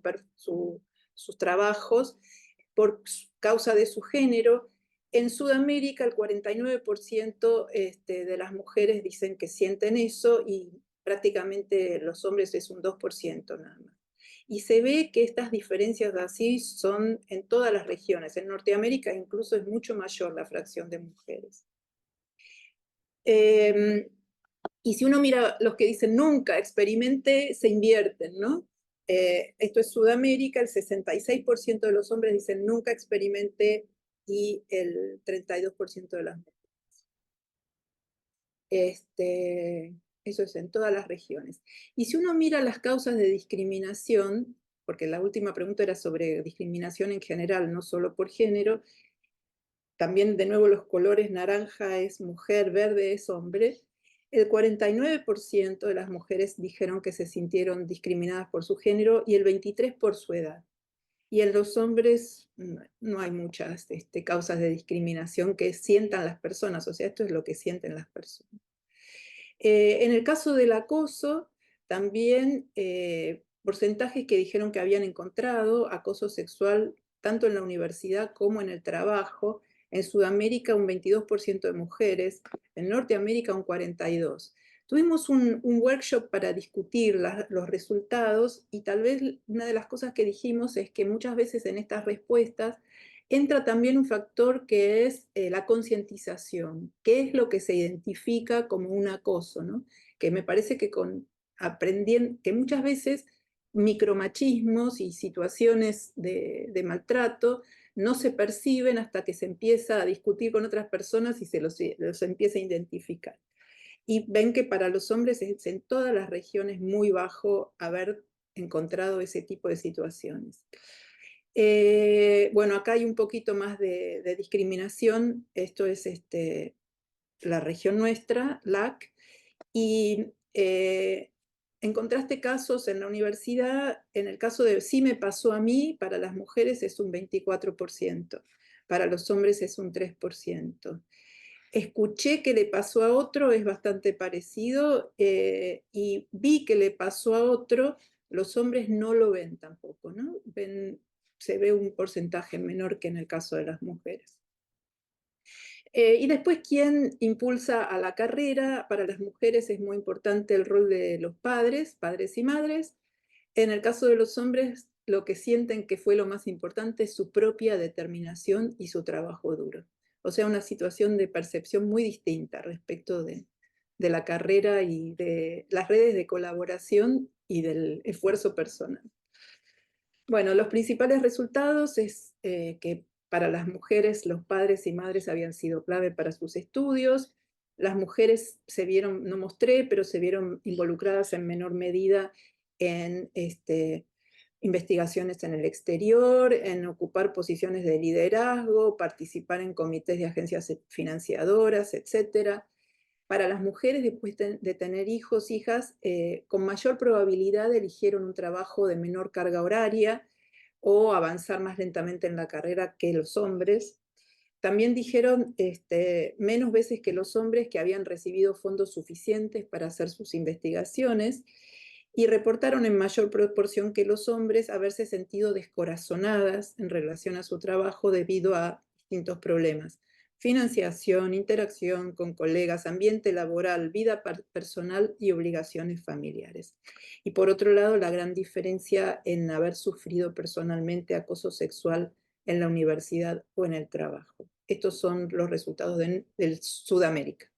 trabajos, por causa de su género. En Sudamérica el 49% de las mujeres dicen que sienten eso, y prácticamente los hombres es un 2% nada más. Y se ve que estas diferencias así son en todas las regiones. En Norteamérica incluso es mucho mayor la fracción de mujeres. Y si uno mira los que dicen nunca experimenté, se invierten, ¿no? Esto es Sudamérica, el 66% de los hombres dicen nunca experimenté, y el 32% de las mujeres. Eso es en todas las regiones. Y si uno mira las causas de discriminación, porque la última pregunta era sobre discriminación en general, no solo por género, también de nuevo los colores, naranja es mujer, verde es hombre. El 49% de las mujeres dijeron que se sintieron discriminadas por su género y el 23% por su edad. Y en los hombres no hay muchas causas de discriminación que sientan las personas, o sea, esto es lo que sienten las personas. En el caso del acoso, también porcentajes que dijeron que habían encontrado acoso sexual tanto en la universidad como en el trabajo. En Sudamérica un 22% de mujeres, en Norteamérica un 42%. Tuvimos un workshop para discutir los resultados, y tal vez una de las cosas que dijimos es que muchas veces en estas respuestas entra también un factor que es la concientización, qué es lo que se identifica como un acoso, ¿no? Que me parece que aprendiendo, que muchas veces micromachismos y situaciones de maltrato no se perciben hasta que se empieza a discutir con otras personas y se los empieza a identificar. Y ven que para los hombres es en todas las regiones muy bajo haber encontrado ese tipo de situaciones. Bueno, acá hay un poquito más de discriminación. Esto es la región nuestra, LAC, y encontraste casos en la universidad. En el caso de sí me pasó a mí, para las mujeres es un 24%, para los hombres es un 3%. Escuché que le pasó a otro, es bastante parecido, y vi que le pasó a otro, los hombres no lo ven tampoco, ¿no? Se ve un porcentaje menor que en el caso de las mujeres. Y después, ¿quién impulsa a la carrera? Para las mujeres es muy importante el rol de los padres y madres. En el caso de los hombres, lo que sienten que fue lo más importante es su propia determinación y su trabajo duro. O sea, una situación de percepción muy distinta respecto de la carrera y de las redes de colaboración y del esfuerzo personal. Bueno, los principales resultados es que para las mujeres los padres y madres habían sido clave para sus estudios. Las mujeres se vieron, no mostré, pero se vieron involucradas en menor medida en investigaciones en el exterior, en ocupar posiciones de liderazgo, participar en comités de agencias financiadoras, etc. Para las mujeres, después de tener hijos, hijas, con mayor probabilidad eligieron un trabajo de menor carga horaria, o avanzar más lentamente en la carrera que los hombres. También dijeron menos veces que los hombres que habían recibido fondos suficientes para hacer sus investigaciones, y reportaron en mayor proporción que los hombres haberse sentido descorazonadas en relación a su trabajo debido a distintos problemas: financiación, interacción con colegas, ambiente laboral, vida personal y obligaciones familiares. Y por otro lado, la gran diferencia en haber sufrido personalmente acoso sexual en la universidad o en el trabajo. Estos son los resultados del Sudamérica.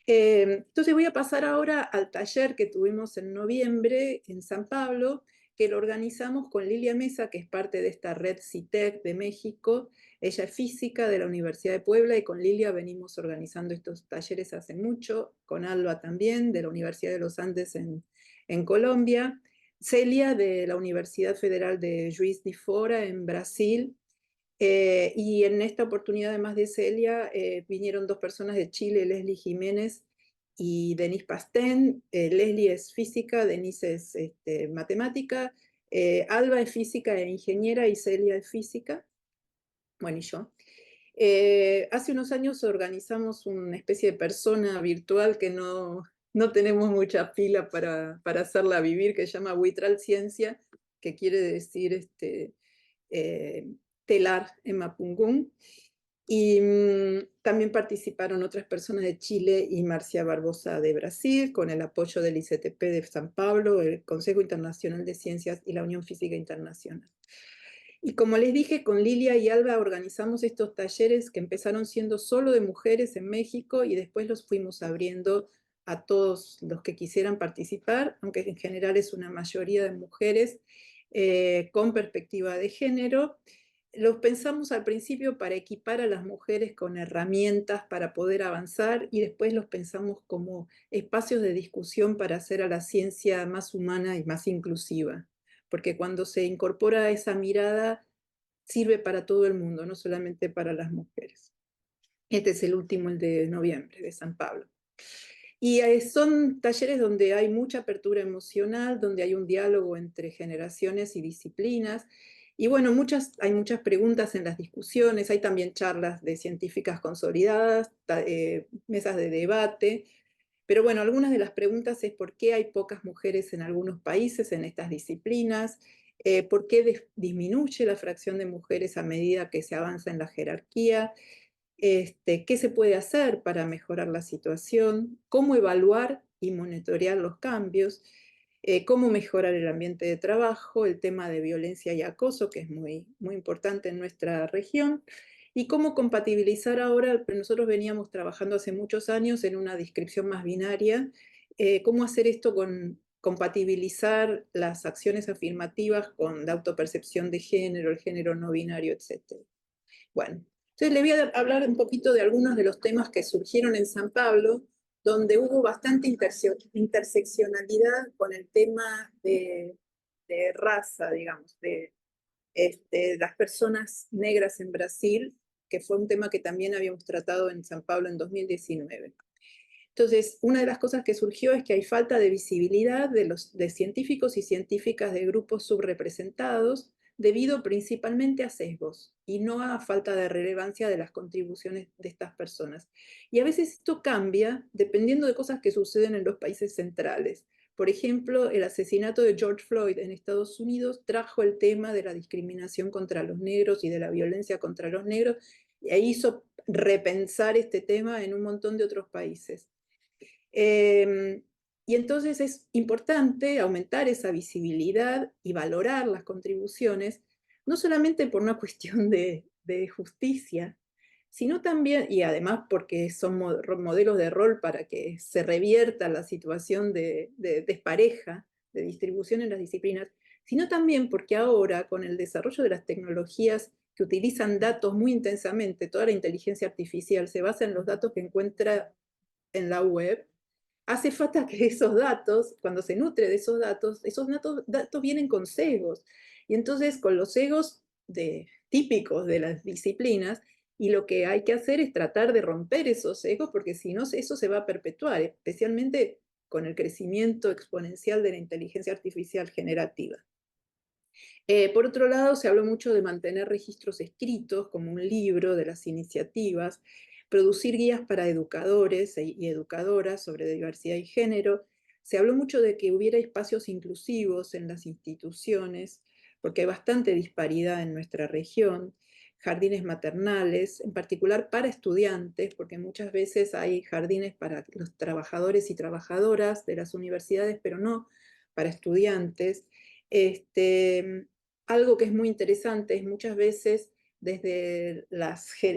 Entonces voy a pasar ahora al taller que tuvimos en noviembre en San Pablo, que lo organizamos con Lilia Mesa, que es parte de esta red CITEC de México. Ella es física de la Universidad de Puebla, y con Lilia venimos organizando estos talleres hace mucho, con Alba también, de la Universidad de los Andes en Colombia, Celia de la Universidad Federal de Juiz de Fora en Brasil, y en esta oportunidad, además de Celia, vinieron dos personas de Chile, Leslie Jiménez y Denise Pastén. Leslie es física, Denise es matemática, Alba es física e ingeniera, y Celia es física, bueno, y yo. Hace unos años organizamos una especie de persona virtual que no tenemos mucha pila para hacerla vivir, que se llama Huitral Ciencia, que quiere decir telar en mapungún. Y también participaron otras personas de Chile y Marcia Barbosa de Brasil, con el apoyo del ICTP de San Pablo, el Consejo Internacional de Ciencias y la Unión Física Internacional. Y como les dije, con Lilia y Alba organizamos estos talleres que empezaron siendo solo de mujeres en México, y después los fuimos abriendo a todos los que quisieran participar, aunque en general es una mayoría de mujeres con perspectiva de género. Los pensamos al principio para equipar a las mujeres con herramientas para poder avanzar, y después los pensamos como espacios de discusión para hacer a la ciencia más humana y más inclusiva, porque cuando se incorpora esa mirada sirve para todo el mundo, no solamente para las mujeres. Este es el último, el de noviembre, de San Pablo. Y son talleres donde hay mucha apertura emocional, donde hay un diálogo entre generaciones y disciplinas. Y bueno, hay muchas preguntas en las discusiones, hay también charlas de científicas consolidadas, mesas de debate. Pero bueno, algunas de las preguntas es: ¿por qué hay pocas mujeres en algunos países en estas disciplinas? ¿Por qué disminuye la fracción de mujeres a medida que se avanza en la jerarquía? ¿Qué se puede hacer para mejorar la situación? ¿Cómo evaluar y monitorear los cambios? ¿Cómo mejorar el ambiente de trabajo? El tema de violencia y acoso, que es muy, muy importante en nuestra región. Y cómo compatibilizar ahora, nosotros veníamos trabajando hace muchos años en una descripción más binaria, cómo hacer esto compatibilizar las acciones afirmativas con la autopercepción de género, el género no binario, etc. Bueno, entonces le voy a hablar un poquito de algunos de los temas que surgieron en San Pablo, donde hubo bastante interseccionalidad con el tema de raza, digamos, de las personas negras en Brasil, que fue un tema que también habíamos tratado en San Pablo en 2019. Entonces, una de las cosas que surgió es que hay falta de visibilidad de científicos y científicas de grupos subrepresentados, debido principalmente a sesgos y no a falta de relevancia de las contribuciones de estas personas. Y a veces esto cambia dependiendo de cosas que suceden en los países centrales. Por ejemplo, el asesinato de George Floyd en Estados Unidos trajo el tema de la discriminación contra los negros y de la violencia contra los negros, e hizo repensar este tema en un montón de otros países. Y entonces es importante aumentar esa visibilidad y valorar las contribuciones, no solamente por una cuestión de justicia, sino también, y además porque son modelos de rol para que se revierta la situación de despareja, de distribución en las disciplinas, sino también porque ahora, con el desarrollo de las tecnologías que utilizan datos muy intensamente, toda la inteligencia artificial se basa en los datos que encuentra en la web. Hace falta que esos datos, cuando se nutre de esos datos vienen con sesgos. Y entonces, con los sesgos típicos de las disciplinas, y lo que hay que hacer es tratar de romper esos sesgos, porque si no, eso se va a perpetuar, especialmente con el crecimiento exponencial de la inteligencia artificial generativa. Por otro lado, se habló mucho de mantener registros escritos, como un libro de las iniciativas, producir guías para educadores y educadoras sobre diversidad y género. Se habló mucho de que hubiera espacios inclusivos en las instituciones, porque hay bastante disparidad en nuestra región, jardines maternales, en particular para estudiantes, porque muchas veces hay jardines para los trabajadores y trabajadoras de las universidades, pero no para estudiantes. Algo que es muy interesante es muchas veces desde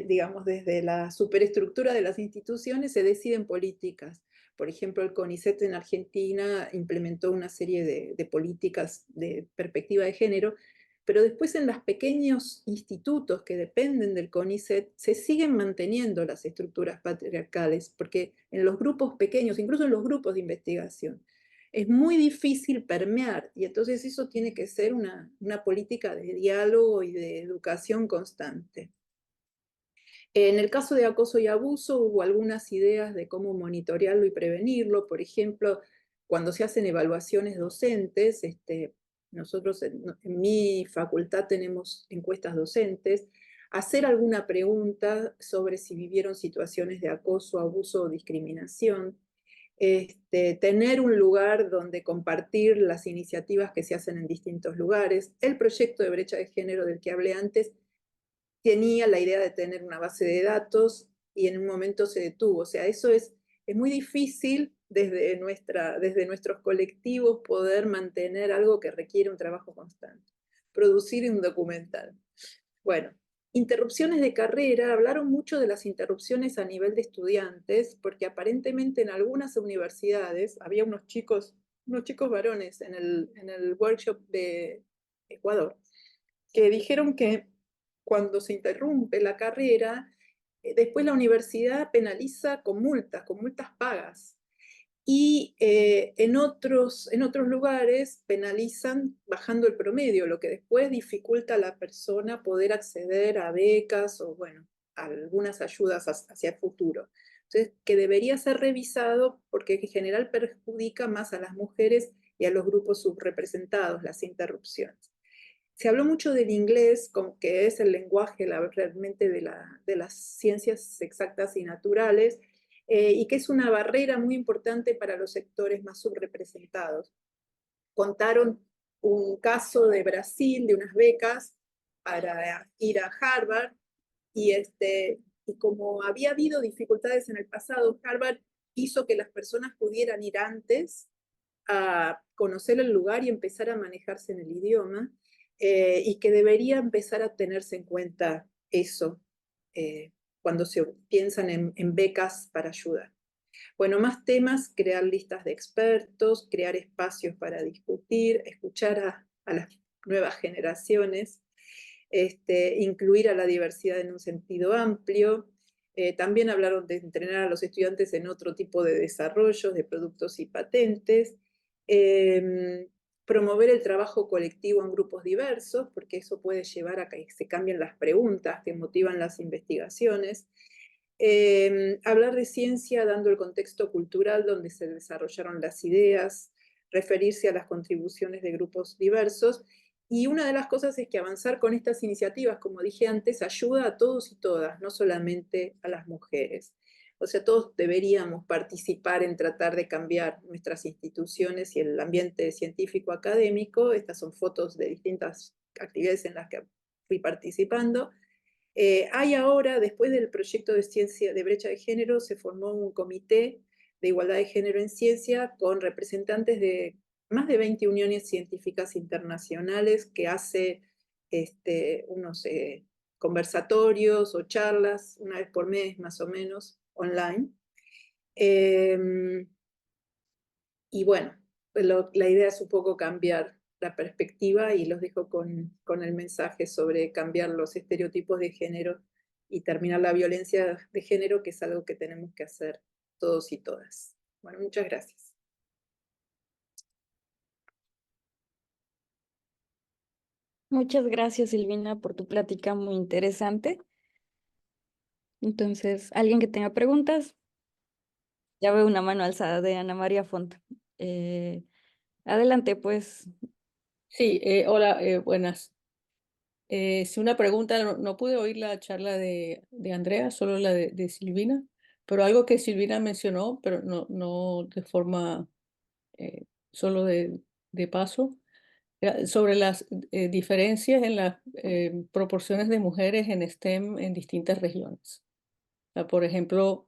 digamos, desde la superestructura de las instituciones se deciden políticas. Por ejemplo, el CONICET en Argentina implementó una serie de políticas de perspectiva de género, pero después en los pequeños institutos que dependen del CONICET se siguen manteniendo las estructuras patriarcales, porque en los grupos pequeños, incluso en los grupos de investigación, es muy difícil permear, y entonces eso tiene que ser una política de diálogo y de educación constante. En el caso de acoso y abuso hubo algunas ideas de cómo monitorearlo y prevenirlo. Por ejemplo, cuando se hacen evaluaciones docentes, nosotros en mi facultad tenemos encuestas docentes, hacer alguna pregunta sobre si vivieron situaciones de acoso, abuso o discriminación, tener un lugar donde compartir las iniciativas que se hacen en distintos lugares. El proyecto de brecha de género del que hablé antes tenía la idea de tener una base de datos y en un momento se detuvo. O sea, eso es muy difícil desde nuestros colectivos poder mantener algo que requiere un trabajo constante. Producir un documental. Bueno, interrupciones de carrera, hablaron mucho de las interrupciones a nivel de estudiantes, porque aparentemente en algunas universidades había unos chicos varones en el workshop de Ecuador, que dijeron que cuando se interrumpe la carrera, después la universidad penaliza con multas pagas. Y en otros lugares penalizan bajando el promedio, lo que después dificulta a la persona poder acceder a becas o, bueno, a algunas ayudas hacia el futuro. Entonces, que debería ser revisado porque en general perjudica más a las mujeres y a los grupos subrepresentados las interrupciones. Se habló mucho del inglés, como que es el lenguaje realmente de las ciencias exactas y naturales, y que es una barrera muy importante para los sectores más subrepresentados. Contaron un caso de Brasil, de unas becas para ir a Harvard, y como había habido dificultades en el pasado, Harvard hizo que las personas pudieran ir antes a conocer el lugar y empezar a manejarse en el idioma, y que debería empezar a tenerse en cuenta eso cuando se piensan en becas para ayudar. Bueno, más temas: crear listas de expertos, crear espacios para discutir, escuchar a las nuevas generaciones, incluir a la diversidad en un sentido amplio. También hablaron de entrenar a los estudiantes en otro tipo de desarrollos de productos y patentes, promover el trabajo colectivo en grupos diversos, porque eso puede llevar a que se cambien las preguntas que motivan las investigaciones. Hablar de ciencia dando el contexto cultural donde se desarrollaron las ideas, referirse a las contribuciones de grupos diversos. Y una de las cosas es que avanzar con estas iniciativas, como dije antes, ayuda a todos y todas, no solamente a las mujeres. O sea, todos deberíamos participar en tratar de cambiar nuestras instituciones y el ambiente científico académico. Estas son fotos de distintas actividades en las que fui participando. Hay ahora, después del proyecto de ciencia de brecha de género, se formó un comité de igualdad de género en ciencia con representantes de más de 20 uniones científicas internacionales que hace unos conversatorios o charlas una vez por mes más o menos online. Y bueno, la idea es un poco cambiar la perspectiva, y los dejo con el mensaje sobre cambiar los estereotipos de género y terminar la violencia de género, que es algo que tenemos que hacer todos y todas. Bueno, muchas gracias. Muchas gracias, Silvina, por tu plática muy interesante. Entonces, ¿alguien que tenga preguntas? Ya veo una mano alzada de Ana María Font. Adelante, pues. Sí, hola, buenas. Si una pregunta, no pude oír la charla de Andrea, solo la de Silvina, pero algo que Silvina mencionó, pero no de forma solo de paso, era sobre las diferencias en las proporciones de mujeres en STEM en distintas regiones. O sea, por ejemplo,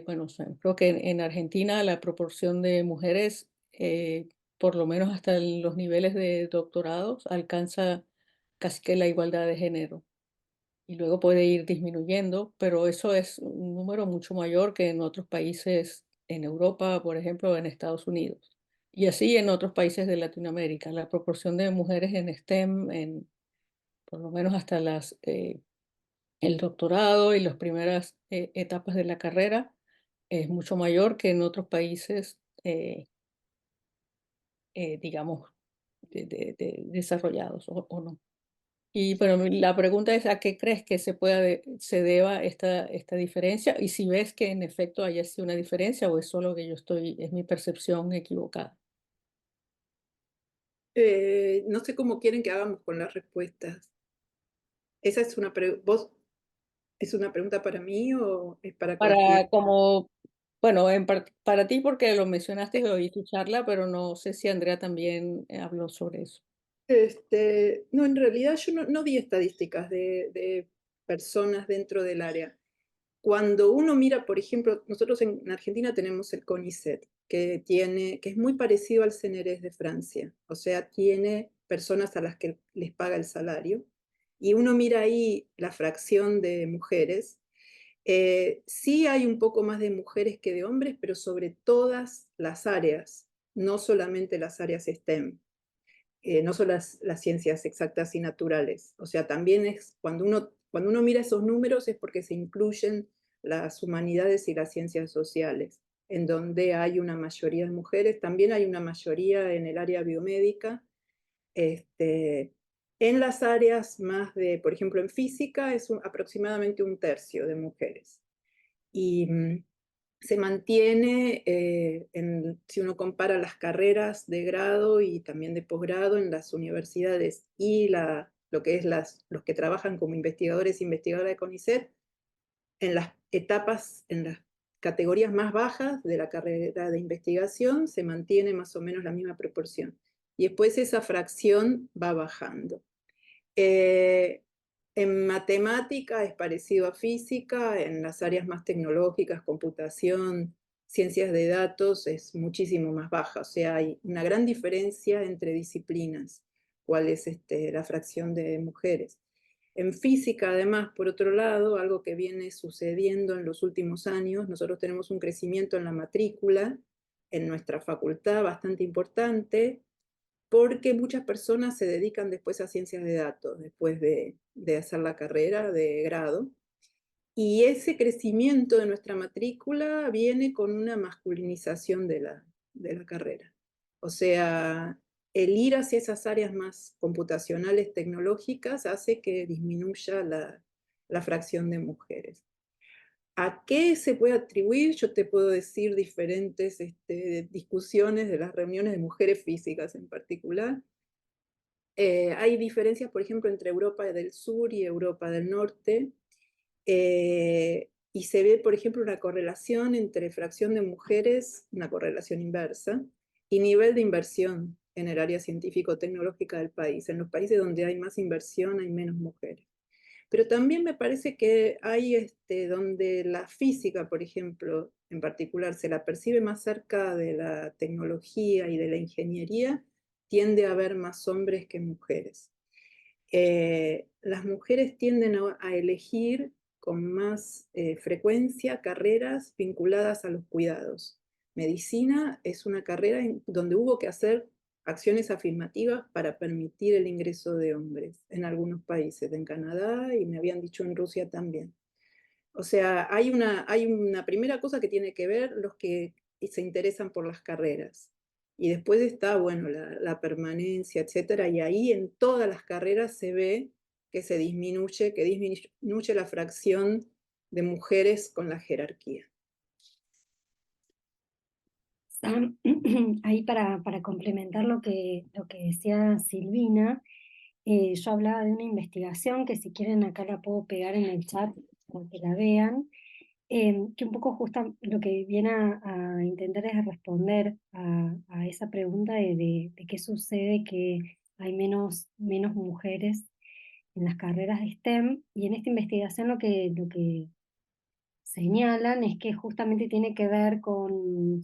bueno, o sea, creo que en Argentina la proporción de mujeres, por lo menos hasta los niveles de doctorados, alcanza casi que la igualdad de género y luego puede ir disminuyendo, pero eso es un número mucho mayor que en otros países, en Europa, por ejemplo, en Estados Unidos. Y así en otros países de Latinoamérica, la proporción de mujeres en STEM, por lo menos hasta el doctorado y las primeras etapas de la carrera, es mucho mayor que en otros países, digamos, desarrollados o no. Y bueno, la pregunta es, ¿a qué crees que se deba esta diferencia? Y si ves que en efecto haya sido una diferencia o es solo que es mi percepción equivocada. No sé cómo quieren que hagamos con las respuestas. Esa es ¿vos es una pregunta para mí o es para cualquiera? Bueno, para ti porque lo mencionaste y oí tu charla, pero no sé si Andrea también habló sobre eso. No, en realidad yo no vi estadísticas de personas dentro del área. Cuando uno mira, por ejemplo, nosotros en Argentina tenemos el CONICET, que es muy parecido al CNRES de Francia, o sea, tiene personas a las que les paga el salario, y uno mira ahí la fracción de mujeres. Sí hay un poco más de mujeres que de hombres, pero sobre todas las áreas, no solamente las áreas STEM. No solo las ciencias exactas y naturales. O sea, también es cuando uno mira esos números es porque se incluyen las humanidades y las ciencias sociales, en donde hay una mayoría de mujeres, también hay una mayoría en el área biomédica. En las áreas más por ejemplo, en física es aproximadamente un tercio de mujeres. Y se mantiene, si uno compara las carreras de grado y también de posgrado en las universidades y lo que es los que trabajan como investigadores e investigadoras de CONICET, en las etapas, en las categorías más bajas de la carrera de investigación, se mantiene más o menos la misma proporción. Y después esa fracción va bajando. En matemática es parecido a física, en las áreas más tecnológicas, computación, ciencias de datos, es muchísimo más baja. O sea, hay una gran diferencia entre disciplinas, cuál es la fracción de mujeres. En física, además, por otro lado, algo que viene sucediendo en los últimos años, nosotros tenemos un crecimiento en la matrícula en nuestra facultad bastante importante, porque muchas personas se dedican después a ciencias de datos, después de hacer la carrera de grado. Y ese crecimiento de nuestra matrícula viene con una masculinización de la carrera. O sea, el ir hacia esas áreas más computacionales, tecnológicas, hace que disminuya la fracción de mujeres. ¿A qué se puede atribuir? Yo te puedo decir diferentes discusiones de las reuniones de mujeres físicas en particular. Hay diferencias, por ejemplo, entre Europa del Sur y Europa del Norte, y se ve, por ejemplo, una correlación entre fracción de mujeres, una correlación inversa, y nivel de inversión en el área científico-tecnológica del país. En los países donde hay más inversión hay menos mujeres. Pero también me parece que hay donde la física, por ejemplo, en particular, se la percibe más cerca de la tecnología y de la ingeniería, tiende a haber más hombres que mujeres. Las mujeres tienden a elegir con más frecuencia carreras vinculadas a los cuidados. Medicina es una carrera donde hubo que hacer acciones afirmativas para permitir el ingreso de hombres en algunos países, en Canadá y me habían dicho en Rusia también. O sea, hay una primera cosa que tiene que ver los que se interesan por las carreras. Y después está, bueno, la permanencia, etcétera. Y ahí en todas las carreras se ve que disminuye la fracción de mujeres con la jerarquía. ahí para complementar lo que decía Silvina, yo hablaba de una investigación que si quieren acá la puedo pegar en el chat para que la vean, que un poco justo lo que viene a intentar es responder a esa pregunta de qué sucede que hay menos mujeres en las carreras de STEM, y en esta investigación lo que señalan es que justamente tiene que ver con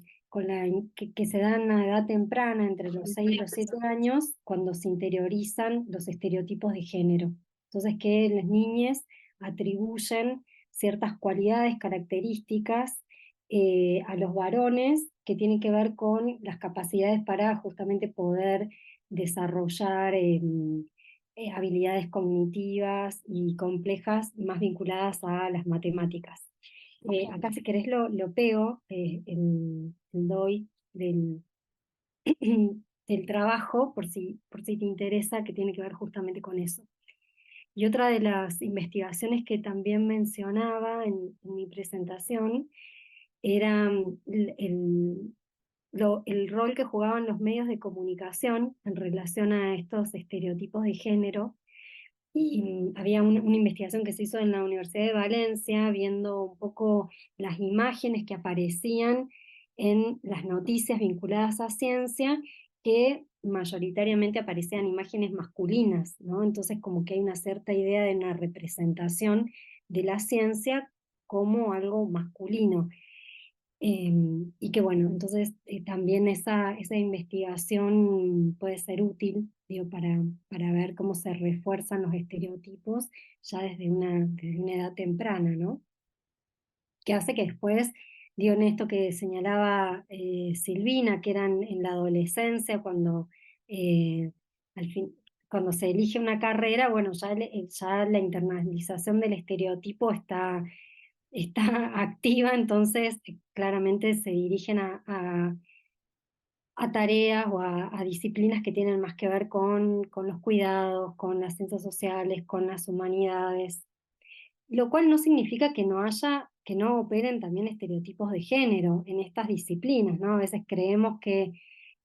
que se da en una edad temprana, entre los 6 y los 7 años, cuando se interiorizan los estereotipos de género. Entonces, que las niñas atribuyen ciertas cualidades, características a los varones que tienen que ver con las capacidades para justamente poder desarrollar habilidades cognitivas y complejas más vinculadas a las matemáticas. Acá si querés lo pego, el DOI del trabajo, por si te interesa, que tiene que ver justamente con eso. Y otra de las investigaciones que también mencionaba en mi presentación era el rol que jugaban los medios de comunicación en relación a estos estereotipos de género. Y había una investigación que se hizo en la Universidad de Valencia, viendo un poco las imágenes que aparecían en las noticias vinculadas a ciencia, que mayoritariamente aparecían imágenes masculinas, ¿no? Entonces como que hay una cierta idea de una representación de la ciencia como algo masculino. Y que bueno, entonces también esa investigación puede ser útil, digo, para ver cómo se refuerzan los estereotipos ya desde una edad temprana, ¿no? Que hace que después, digo, en esto que señalaba Silvina, que eran en la adolescencia, eh, al fin, cuando se elige una carrera, bueno, ya la internalización del estereotipo está activa, entonces claramente se dirigen a tareas o a disciplinas que tienen más que ver con los cuidados, con las ciencias sociales, con las humanidades, lo cual no significa que no operen también estereotipos de género en estas disciplinas, ¿no? A veces creemos que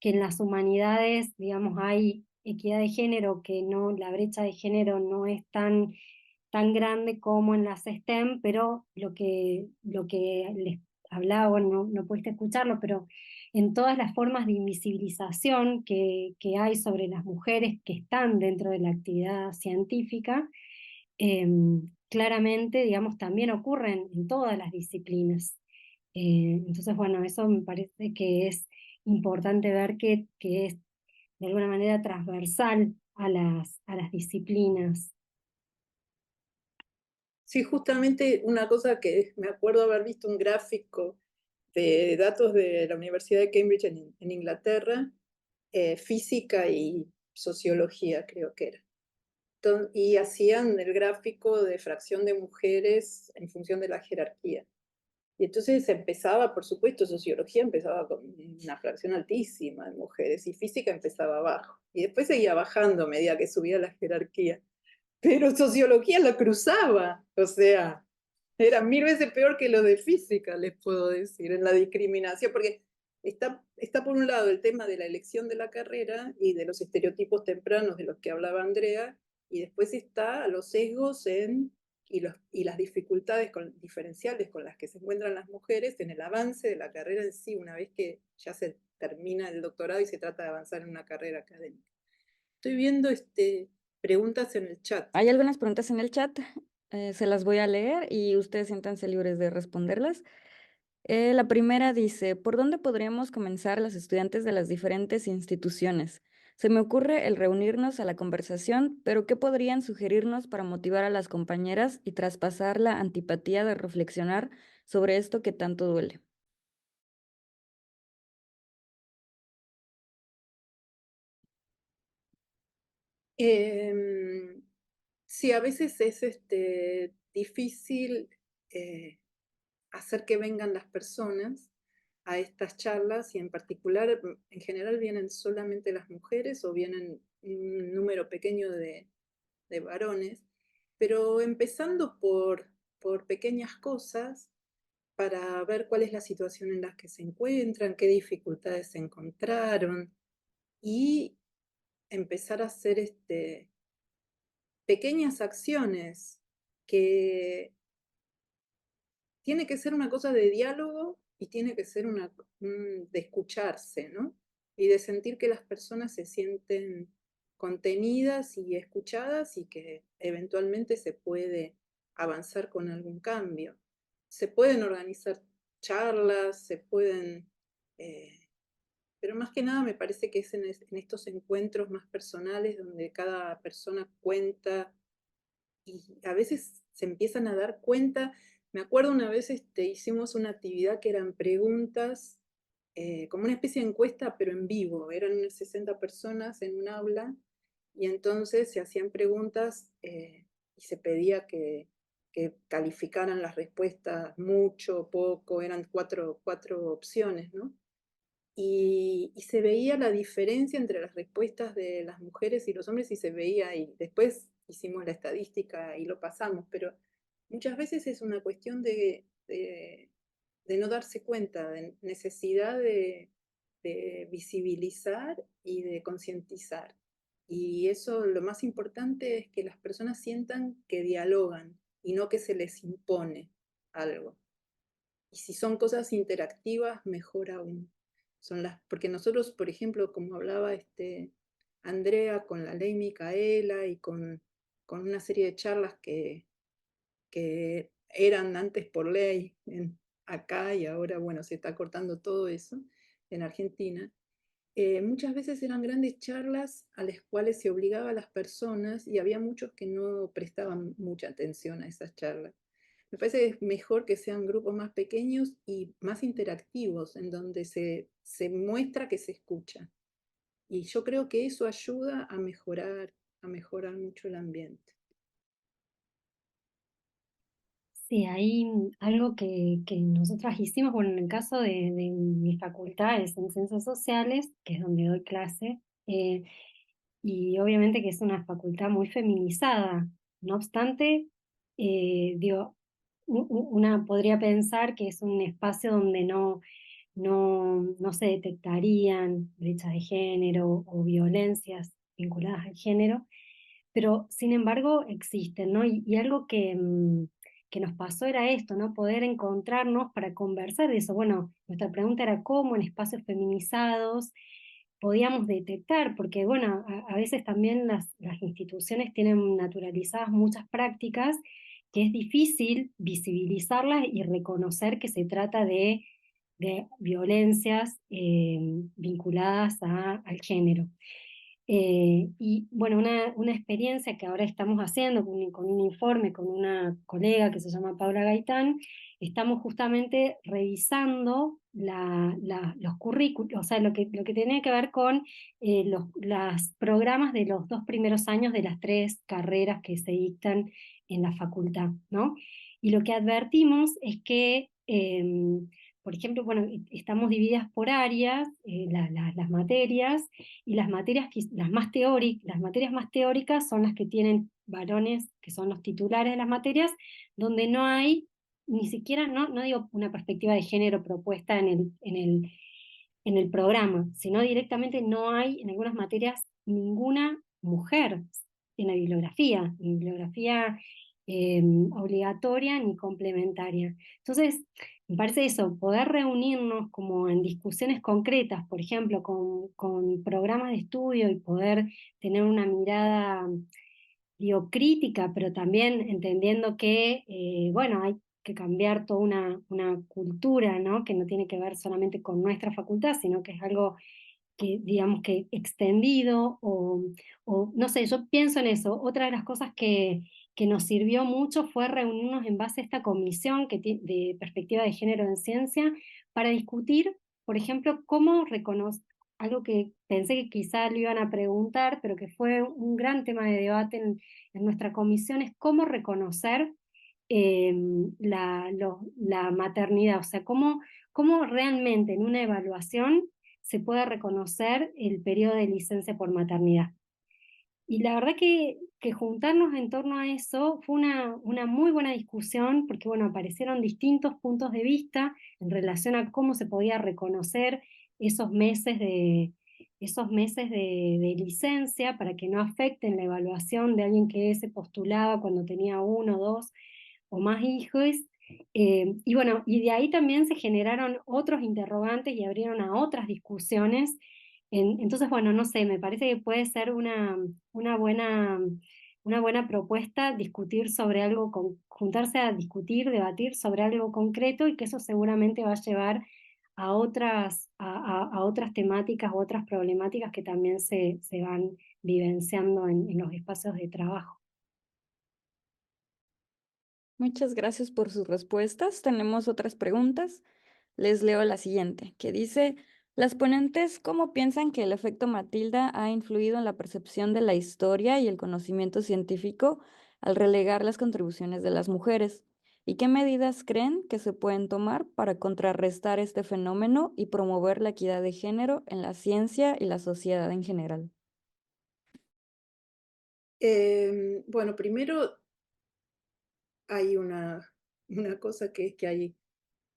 en las humanidades, digamos, hay equidad de género, que no, la brecha de género no es tan grande como en las STEM, pero lo que les hablaba, bueno, no pudiste escucharlo, pero en todas las formas de invisibilización que hay sobre las mujeres que están dentro de la actividad científica, claramente, digamos, también ocurren en todas las disciplinas. Entonces, bueno, eso me parece que es importante ver que es de alguna manera transversal a las disciplinas. Sí, justamente una cosa que me acuerdo haber visto un gráfico de datos de la Universidad de Cambridge en Inglaterra, física y sociología creo que era. Y hacían el gráfico de fracción de mujeres en función de la jerarquía. Y entonces empezaba, por supuesto, sociología empezaba con una fracción altísima de mujeres y física empezaba abajo. Y después seguía bajando a medida que subía la jerarquía. Pero sociología la cruzaba, o sea, era 1000 veces peor que lo de física, les puedo decir, en la discriminación, porque está por un lado el tema de la elección de la carrera y de los estereotipos tempranos de los que hablaba Andrea, y después está los sesgos y las dificultades diferenciales con las que se encuentran las mujeres en el avance de la carrera en sí, una vez que ya se termina el doctorado y se trata de avanzar en una carrera académica. Estoy viendo preguntas en el chat. Hay algunas preguntas en el chat, se las voy a leer y ustedes siéntanse libres de responderlas. La primera dice, ¿por dónde podríamos comenzar las estudiantes de las diferentes instituciones? Se me ocurre el reunirnos a la conversación, pero ¿qué podrían sugerirnos para motivar a las compañeras y traspasar la antipatía de reflexionar sobre esto que tanto duele? Sí, a veces es difícil hacer que vengan las personas a estas charlas y en particular, en general vienen solamente las mujeres o vienen un número pequeño de varones, pero empezando por pequeñas cosas, para ver cuál es la situación en la que se encuentran, qué dificultades se encontraron y empezar a hacer pequeñas acciones que tiene que ser una cosa de diálogo y tiene que ser de escucharse, ¿no? Y de sentir que las personas se sienten contenidas y escuchadas y que eventualmente se puede avanzar con algún cambio. Se pueden organizar charlas, se pueden, pero más que nada me parece que es en estos encuentros más personales donde cada persona cuenta y a veces se empiezan a dar cuenta. Me acuerdo una vez hicimos una actividad que eran preguntas, como una especie de encuesta, pero en vivo. Eran unas 60 personas en un aula y entonces se hacían preguntas y se pedía que calificaran las respuestas mucho, poco, eran cuatro opciones, ¿no? Y se veía la diferencia entre las respuestas de las mujeres y los hombres y se veía ahí. Después hicimos la estadística y lo pasamos, pero muchas veces es una cuestión de no darse cuenta, de necesidad de visibilizar y de concientizar. Y eso lo más importante es que las personas sientan que dialogan y no que se les impone algo. Y si son cosas interactivas, mejor aún. Porque nosotros, por ejemplo, como hablaba Andrea con la ley Micaela y con una serie de charlas que eran antes por ley acá y ahora, bueno, se está cortando todo eso en Argentina, muchas veces eran grandes charlas a las cuales se obligaba a las personas y había muchos que no prestaban mucha atención a esas charlas. Me parece que es mejor que sean grupos más pequeños y más interactivos, en donde se muestra que se escucha. Y yo creo que eso ayuda a mejorar mucho el ambiente. Sí, hay algo que nosotras hicimos, bueno, en el caso de mi facultad es en Ciencias Sociales, que es donde doy clase, y obviamente que es una facultad muy feminizada. No obstante, digo, una podría pensar que es un espacio donde no se detectarían brechas de género o violencias vinculadas al género, pero sin embargo existen, ¿no? Y algo que nos pasó era esto, ¿no? Poder encontrarnos para conversar de eso. Bueno, nuestra pregunta era cómo en espacios feminizados podíamos detectar, porque bueno, a veces también las instituciones tienen naturalizadas muchas prácticas que es difícil visibilizarlas y reconocer que se trata de violencias vinculadas al género. Y bueno, una experiencia que ahora estamos haciendo con un informe con una colega que se llama Paula Gaitán, estamos justamente revisando los currículos, o sea, lo que tiene que ver con los programas de los 2 primeros años de las 3 carreras que se dictan en la facultad, ¿no? Y lo que advertimos es que por ejemplo, bueno, estamos divididas por áreas, las materias, y las materias, las materias más teóricas son las que tienen varones, que son los titulares de las materias, donde no hay ni siquiera, no digo una perspectiva de género propuesta en el programa, sino directamente no hay en algunas materias ninguna mujer en la bibliografía obligatoria ni complementaria. Entonces, me parece eso, poder reunirnos como en discusiones concretas, por ejemplo, con programas de estudio y poder tener una mirada, digo, crítica, pero también entendiendo que, bueno, hay que cambiar toda una cultura, ¿no? Que no tiene que ver solamente con nuestra facultad, sino que es algo que, digamos, que extendido, o no sé, yo pienso en eso. Otra de las cosas que nos sirvió mucho fue reunirnos en base a esta comisión de perspectiva de género en ciencia para discutir, por ejemplo, cómo reconocer, algo que pensé que quizá le iban a preguntar, pero que fue un gran tema de debate en nuestra comisión, es cómo reconocer eh, la maternidad, o sea, cómo realmente en una evaluación se puede reconocer el periodo de licencia por maternidad. Y la verdad que juntarnos en torno a eso fue una muy buena discusión, porque bueno, aparecieron distintos puntos de vista en relación a cómo se podía reconocer esos meses de licencia para que no afecten la evaluación de alguien que se postulaba cuando tenía 1, 2 o más hijos. Y bueno, y de ahí también se generaron otros interrogantes y abrieron a otras discusiones. Entonces, bueno, no sé, me parece que puede ser una buena propuesta discutir sobre algo, juntarse a discutir, debatir sobre algo concreto y que eso seguramente va a llevar a otras temáticas u otras problemáticas que también se van vivenciando en los espacios de trabajo. Muchas gracias por sus respuestas. Tenemos otras preguntas. Les leo la siguiente, que dice, las ponentes, ¿cómo piensan que el efecto Matilda ha influido en la percepción de la historia y el conocimiento científico al relegar las contribuciones de las mujeres? ¿Y qué medidas creen que se pueden tomar para contrarrestar este fenómeno y promover la equidad de género en la ciencia y la sociedad en general? Bueno, primero hay una cosa que es que hay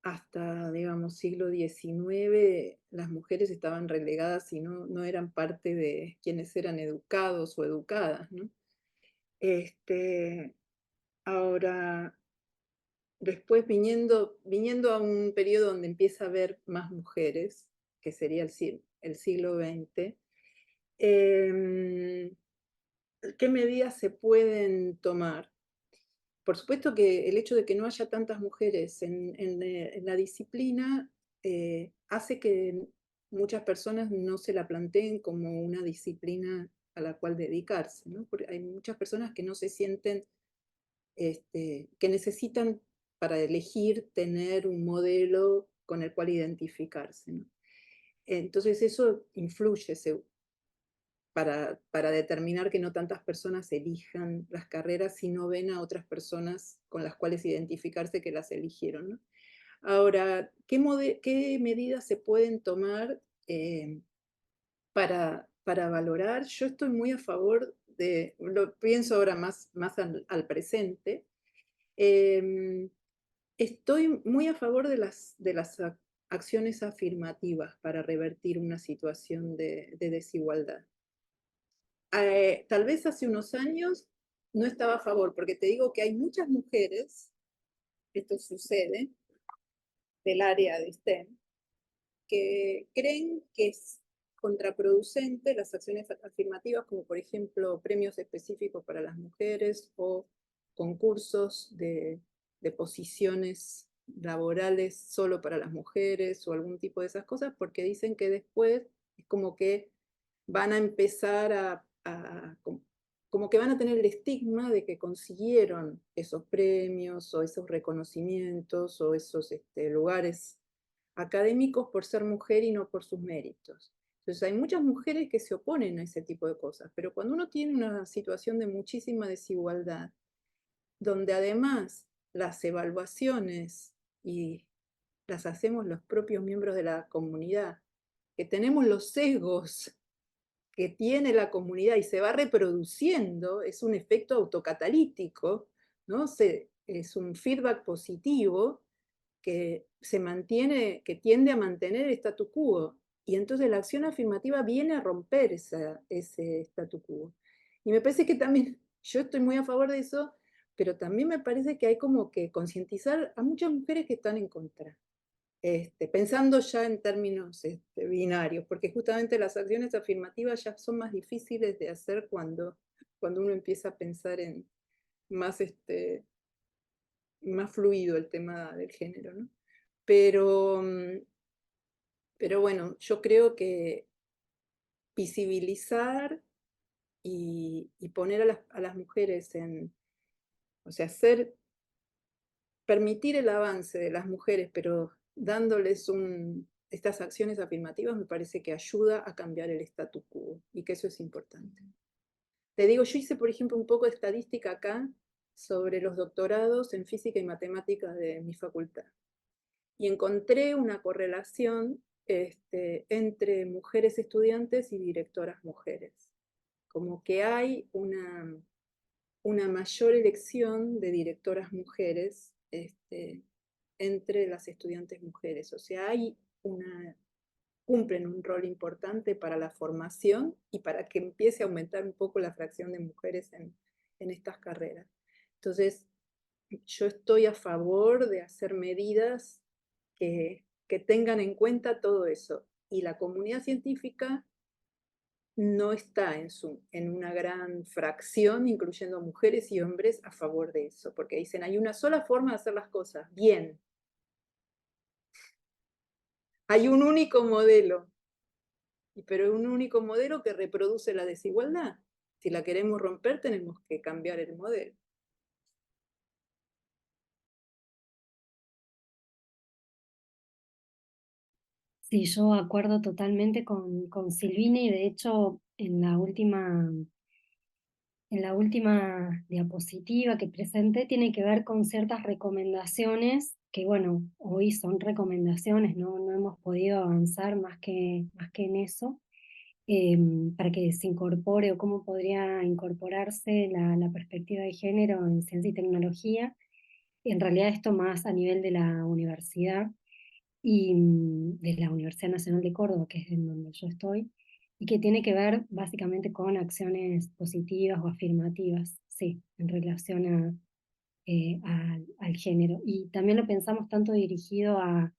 hasta, digamos, siglo XIX, las mujeres estaban relegadas y no eran parte de quienes eran educados o educadas, ¿no? Ahora, después viniendo a un periodo donde empieza a haber más mujeres, que sería el siglo XX, ¿qué medidas se pueden tomar? Por supuesto que el hecho de que no haya tantas mujeres en la disciplina hace que muchas personas no se la planteen como una disciplina a la cual dedicarse, ¿no? Porque hay muchas personas que no se sienten, que necesitan para elegir tener un modelo con el cual identificarse, ¿no? Entonces eso influye para determinar que no tantas personas elijan las carreras si no ven a otras personas con las cuales identificarse que las eligieron, ¿no? Ahora, ¿qué medidas se pueden tomar para valorar? Yo estoy muy a favor lo pienso ahora más al presente, estoy muy a favor de las acciones afirmativas para revertir una situación de desigualdad. Tal vez hace unos años no estaba a favor, porque te digo que hay muchas mujeres, esto sucede, del área de STEM, que creen que es contraproducente las acciones afirmativas, como por ejemplo premios específicos para las mujeres o concursos de posiciones laborales solo para las mujeres o algún tipo de esas cosas, porque dicen que después es como que van a empezar como que van a tener el estigma de que consiguieron esos premios o esos reconocimientos o esos lugares académicos por ser mujer y no por sus méritos. Entonces hay muchas mujeres que se oponen a ese tipo de cosas, pero cuando uno tiene una situación de muchísima desigualdad, donde además las evaluaciones y las hacemos los propios miembros de la comunidad, que tenemos los sesgos que tiene la comunidad y se va reproduciendo, es un efecto autocatalítico, ¿no? Es un feedback positivo que se mantiene, que tiende a mantener el statu quo. Y entonces la acción afirmativa viene a romper ese statu quo. Y me parece que también, yo estoy muy a favor de eso, pero también me parece que hay como que concientizar a muchas mujeres que están en contra. Pensando ya en términos binarios, porque justamente las acciones afirmativas ya son más difíciles de hacer cuando uno empieza a pensar en más, más fluido el tema del género, ¿no? Pero, pero bueno, yo creo que visibilizar y poner a las mujeres o sea, permitir el avance de las mujeres, pero dándoles estas acciones afirmativas me parece que ayuda a cambiar el statu quo y que eso es importante. Te digo, yo hice, por ejemplo, un poco de estadística acá sobre los doctorados en física y matemáticas de mi facultad. Y encontré una correlación entre mujeres estudiantes y directoras mujeres. como que hay una mayor elección de directoras mujeres entre las estudiantes mujeres. O sea, cumplen un rol importante para la formación y para que empiece a aumentar un poco la fracción de mujeres en estas carreras. Entonces, yo estoy a favor de hacer medidas que tengan en cuenta todo eso. Y la comunidad científica no está en una gran fracción, incluyendo mujeres y hombres, a favor de eso, porque dicen, hay una sola forma de hacer las cosas, bien. Hay un único modelo, pero un único modelo que reproduce la desigualdad. Si la queremos romper, tenemos que cambiar el modelo. Sí, yo acuerdo totalmente con Silvina y de hecho en la última diapositiva que presenté tiene que ver con ciertas recomendaciones que, bueno, hoy son recomendaciones, no hemos podido avanzar más que en eso, para que se incorpore o cómo podría incorporarse la perspectiva de género en ciencia y tecnología. En realidad esto más a nivel de la universidad y de la Universidad Nacional de Córdoba, que es en donde yo estoy, y que tiene que ver básicamente con acciones positivas o afirmativas, sí, en relación al género. Y también lo pensamos tanto dirigido a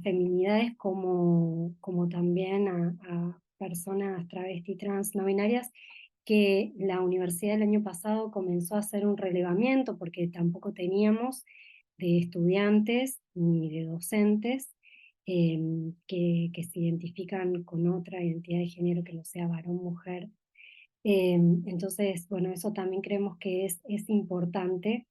feminidades como también a personas travesti, trans, no binarias, que la universidad el año pasado comenzó a hacer un relevamiento porque tampoco teníamos de estudiantes ni de docentes que se identifican con otra identidad de género que no sea varón, mujer. Entonces, bueno, eso también creemos que es importante.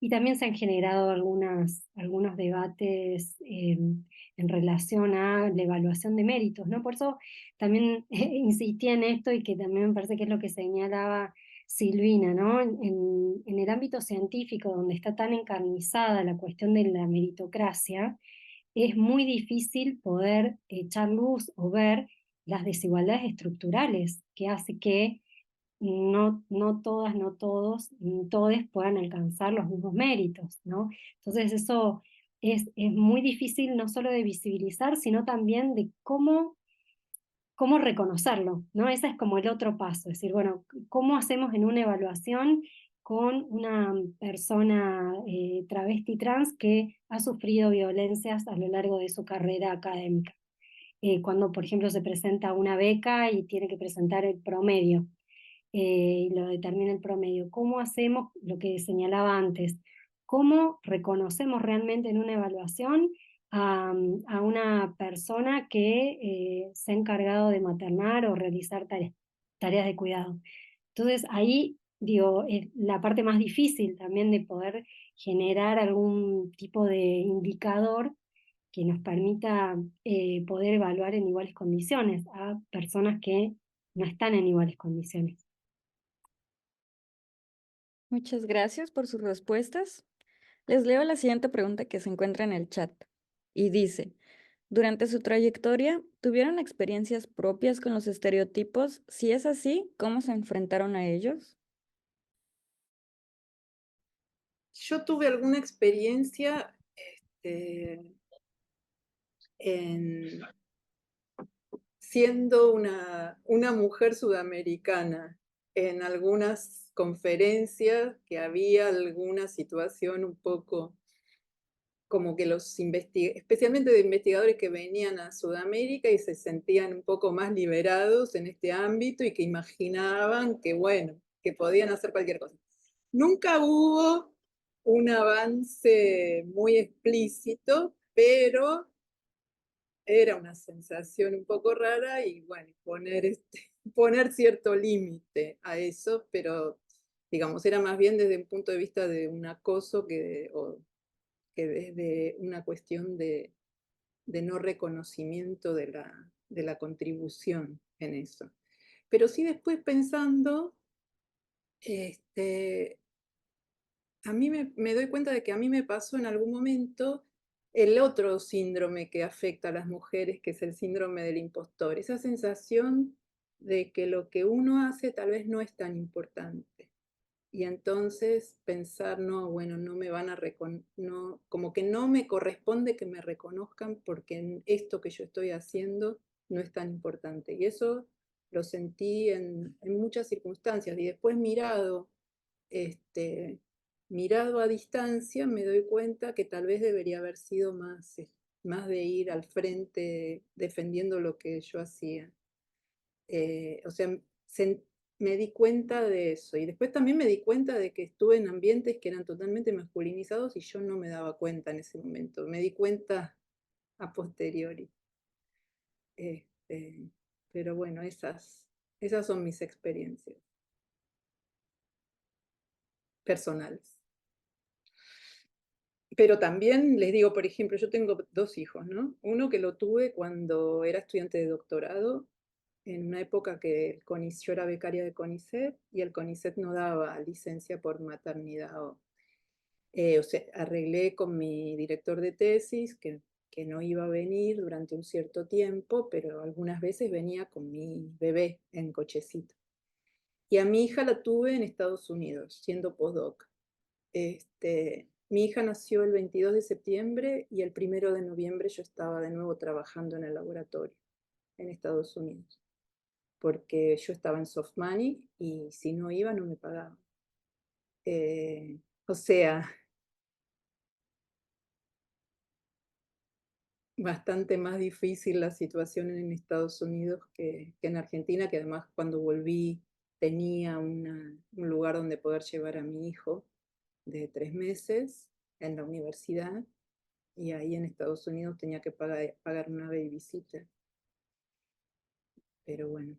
Y también se han generado algunos debates en relación a la evaluación de méritos, ¿no? Por eso también insistí en esto y que también me parece que es lo que señalaba Silvina, ¿no? En el ámbito científico, donde está tan encarnizada la cuestión de la meritocracia, es muy difícil poder echar luz o ver las desigualdades estructurales que hace que no todas, no todos, ni todos puedan alcanzar los mismos méritos, ¿no? Entonces eso es muy difícil no solo de visibilizar, sino también de cómo reconocerlo, ¿no? Ese es como el otro paso, es decir, bueno, ¿cómo hacemos en una evaluación con una persona travesti trans que ha sufrido violencias a lo largo de su carrera académica? Cuando, por ejemplo, se presenta una beca y tiene que presentar el promedio, y lo determina el promedio. ¿Cómo hacemos lo que señalaba antes? ¿Cómo reconocemos realmente en una evaluación a una persona que se ha encargado de maternar o realizar tareas de cuidado? Entonces ahí, digo, es la parte más difícil también de poder generar algún tipo de indicador que nos permita poder evaluar en iguales condiciones a personas que no están en iguales condiciones. Muchas gracias por sus respuestas. Les leo la siguiente pregunta que se encuentra en el chat y dice, durante su trayectoria, ¿tuvieron experiencias propias con los estereotipos? Si es así, ¿cómo se enfrentaron a ellos? Yo tuve alguna experiencia siendo una mujer sudamericana en algunas conferencias que había alguna situación un poco como que especialmente de investigadores que venían a Sudamérica y se sentían un poco más liberados en este ámbito y que imaginaban que, bueno, que podían hacer cualquier cosa. Nunca hubo un avance muy explícito, pero era una sensación un poco rara y, bueno, poner cierto límite a eso, pero, digamos, era más bien desde un punto de vista de un acoso que desde una cuestión de no reconocimiento de la contribución en eso. Pero sí después pensando, a mí me doy cuenta de que a mí me pasó en algún momento el otro síndrome que afecta a las mujeres, que es el síndrome del impostor, esa sensación de que lo que uno hace tal vez no es tan importante. Y entonces pensar, no, bueno, no me van a no, como que no me corresponde que me reconozcan porque esto que yo estoy haciendo no es tan importante. Y eso lo sentí en muchas circunstancias. Y después mirado a distancia, me doy cuenta que tal vez debería haber sido más de ir al frente defendiendo lo que yo hacía. O sea, me di cuenta de eso. Y después también me di cuenta de que estuve en ambientes que eran totalmente masculinizados y yo no me daba cuenta en ese momento. Me di cuenta a posteriori. Este, pero bueno, esas son mis experiencias personales. Pero también les digo, por ejemplo, yo tengo 2 hijos, ¿no? Uno que lo tuve cuando era estudiante de doctorado, en una época que yo era becaria de CONICET y el CONICET no daba licencia por maternidad. O sea, arreglé con mi director de tesis que no iba a venir durante un cierto tiempo, pero algunas veces venía con mi bebé en cochecito. Y a mi hija la tuve en Estados Unidos, siendo postdoc. Mi hija nació el 22 de septiembre y el 1 de noviembre yo estaba de nuevo trabajando en el laboratorio en Estados Unidos, porque yo estaba en soft money y si no iba no me pagaban. O sea, bastante más difícil la situación en Estados Unidos que en Argentina, que además cuando volví tenía un lugar donde poder llevar a mi hijo de 3 meses en la universidad y ahí en Estados Unidos tenía que pagar una babysitter. Pero bueno,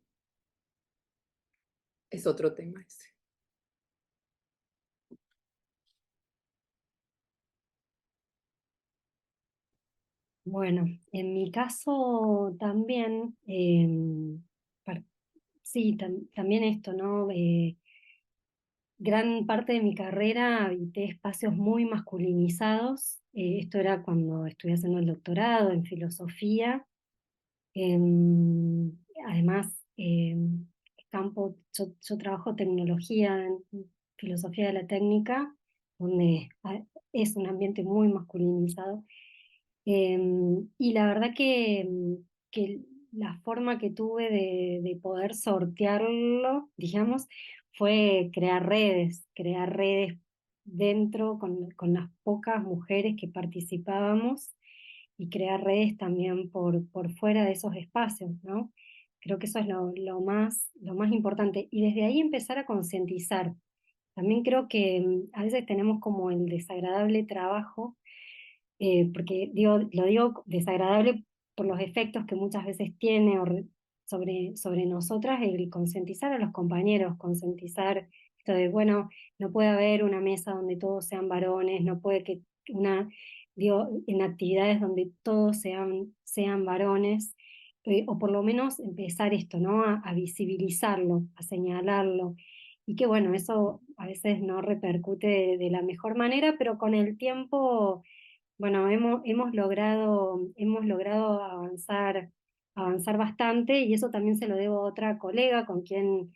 es otro tema ese. Bueno, en mi caso también, sí, también esto, ¿no? Gran parte de mi carrera habité espacios muy masculinizados. Esto era cuando estuve haciendo el doctorado en filosofía. Además, yo trabajo tecnología en filosofía de la técnica, donde es un ambiente muy masculinizado. Y la verdad que la forma que tuve de poder sortearlo, digamos, fue crear redes dentro con las pocas mujeres que participábamos y crear redes también por fuera de esos espacios, ¿no? Creo que eso es lo más importante. Y desde ahí empezar a concientizar. También creo que a veces tenemos como el desagradable trabajo porque lo digo desagradable por los efectos que muchas veces tiene sobre nosotras el concientizar a los compañeros, concientizar esto de, bueno, no puede haber una mesa donde todos sean varones, no puede que en actividades donde todos sean varones, o por lo menos empezar esto, ¿no? A visibilizarlo, a señalarlo. Y que bueno, eso a veces no repercute de la mejor manera, pero con el tiempo bueno, hemos logrado avanzar bastante y eso también se lo debo a otra colega con quien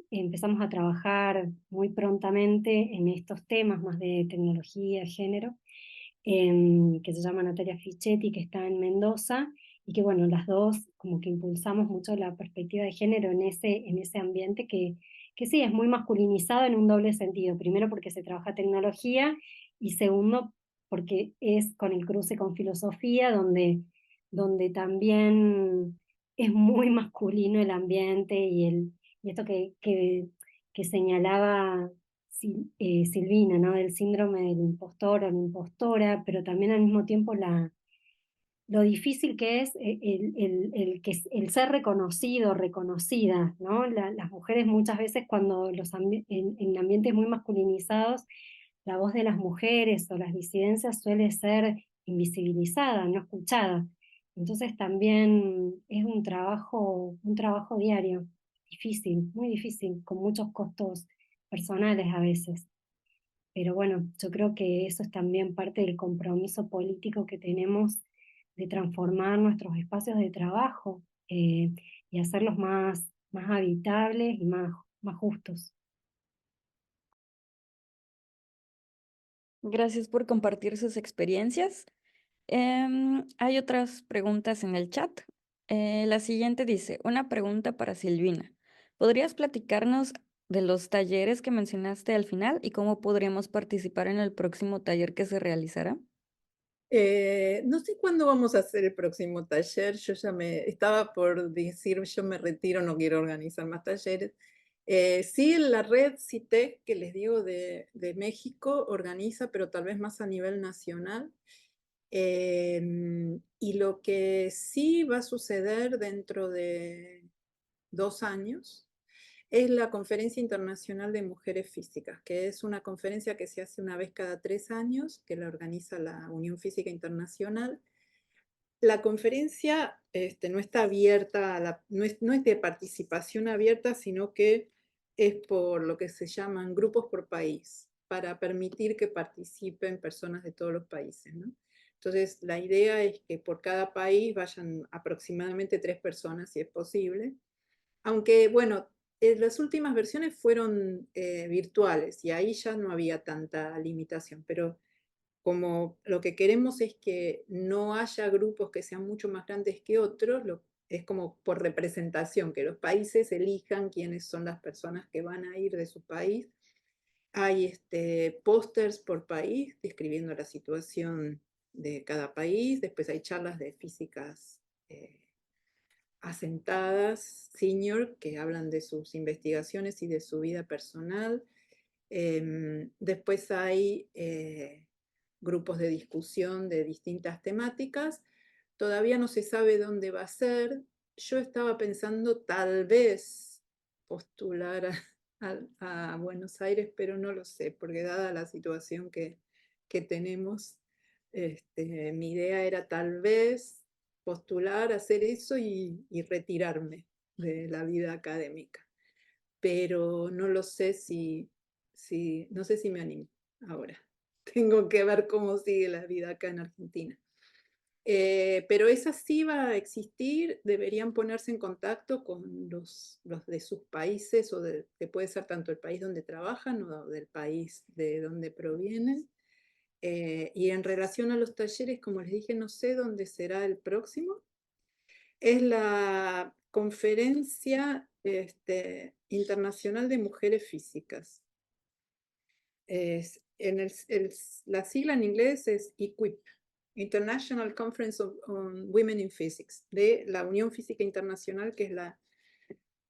empezamos a trabajar muy prontamente en estos temas más de tecnología, género, que se llama Natalia Fichetti, que está en Mendoza, y que bueno, las dos como que impulsamos mucho la perspectiva de género en ese ambiente que sí, es muy masculinizado en un doble sentido. Primero porque se trabaja tecnología y segundo porque es con el cruce con filosofía, donde también es muy masculino el ambiente y esto que señalaba Silvina, ¿no? Del síndrome del impostor o la impostora, pero también al mismo tiempo lo difícil que es el ser reconocido, reconocida, ¿no? Las mujeres muchas veces cuando en ambientes muy masculinizados, la voz de las mujeres o las disidencias suele ser invisibilizada, no escuchada. Entonces también es un trabajo diario, difícil, muy difícil, con muchos costos personales a veces. Pero bueno, yo creo que eso es también parte del compromiso político que tenemos de transformar nuestros espacios de trabajo y hacerlos más habitables y más justos. Gracias por compartir sus experiencias. Hay otras preguntas en el chat. La siguiente dice, una pregunta para Silvina. ¿Podrías platicarnos de los talleres que mencionaste al final y cómo podríamos participar en el próximo taller que se realizará? No sé cuándo vamos a hacer el próximo taller. Yo ya me estaba por decir, yo me retiro, no quiero organizar más talleres. Sí, la red CITEC, que les digo de México, organiza, pero tal vez más a nivel nacional. Y lo que sí va a suceder dentro de 2 años es la Conferencia Internacional de Mujeres Físicas, que es una conferencia que se hace una vez cada 3 años, que la organiza la Unión Física Internacional. La conferencia no está abierta, no es de participación abierta, sino que es por lo que se llaman grupos por país, para permitir que participen personas de todos los países, ¿no? Entonces, la idea es que por cada país vayan aproximadamente 3 personas, si es posible. Aunque, bueno, las últimas versiones fueron virtuales y ahí ya no había tanta limitación, pero como lo que queremos es que no haya grupos que sean mucho más grandes que otros, es como por representación, que los países elijan quiénes son las personas que van a ir de su país. Hay pósters por país describiendo la situación de cada país, después hay charlas de físicas asentadas, senior, que hablan de sus investigaciones y de su vida personal. Después hay grupos de discusión de distintas temáticas. Todavía no se sabe dónde va a ser. Yo estaba pensando tal vez postular a Buenos Aires, pero no lo sé, porque dada la situación que tenemos, mi idea era tal vez postular, hacer eso y retirarme de la vida académica. Pero no lo sé no sé si me animo ahora. Tengo que ver cómo sigue la vida acá en Argentina. Pero esa sí va a existir, deberían ponerse en contacto con los de sus países, que puede ser tanto el país donde trabajan o del país de donde provienen. Y en relación a los talleres, como les dije, no sé dónde será el próximo. Es la Conferencia Internacional de Mujeres Físicas. La sigla en inglés es ICWIP, International Conference on Women in Physics, de la Unión Física Internacional, que es la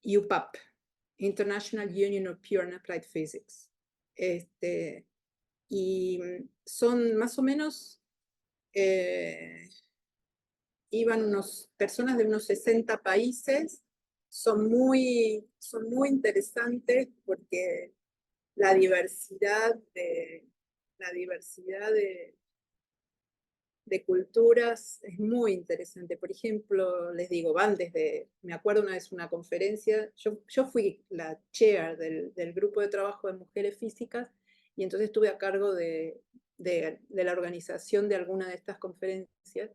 UPAP, International Union of Pure and Applied Physics. Y son más o menos, iban personas de unos 60 países, son muy interesantes porque la diversidad de culturas es muy interesante. Por ejemplo, les digo, van desde, me acuerdo una vez una conferencia, yo fui la chair del grupo de trabajo de mujeres físicas y entonces estuve a cargo de la organización de alguna de estas conferencias.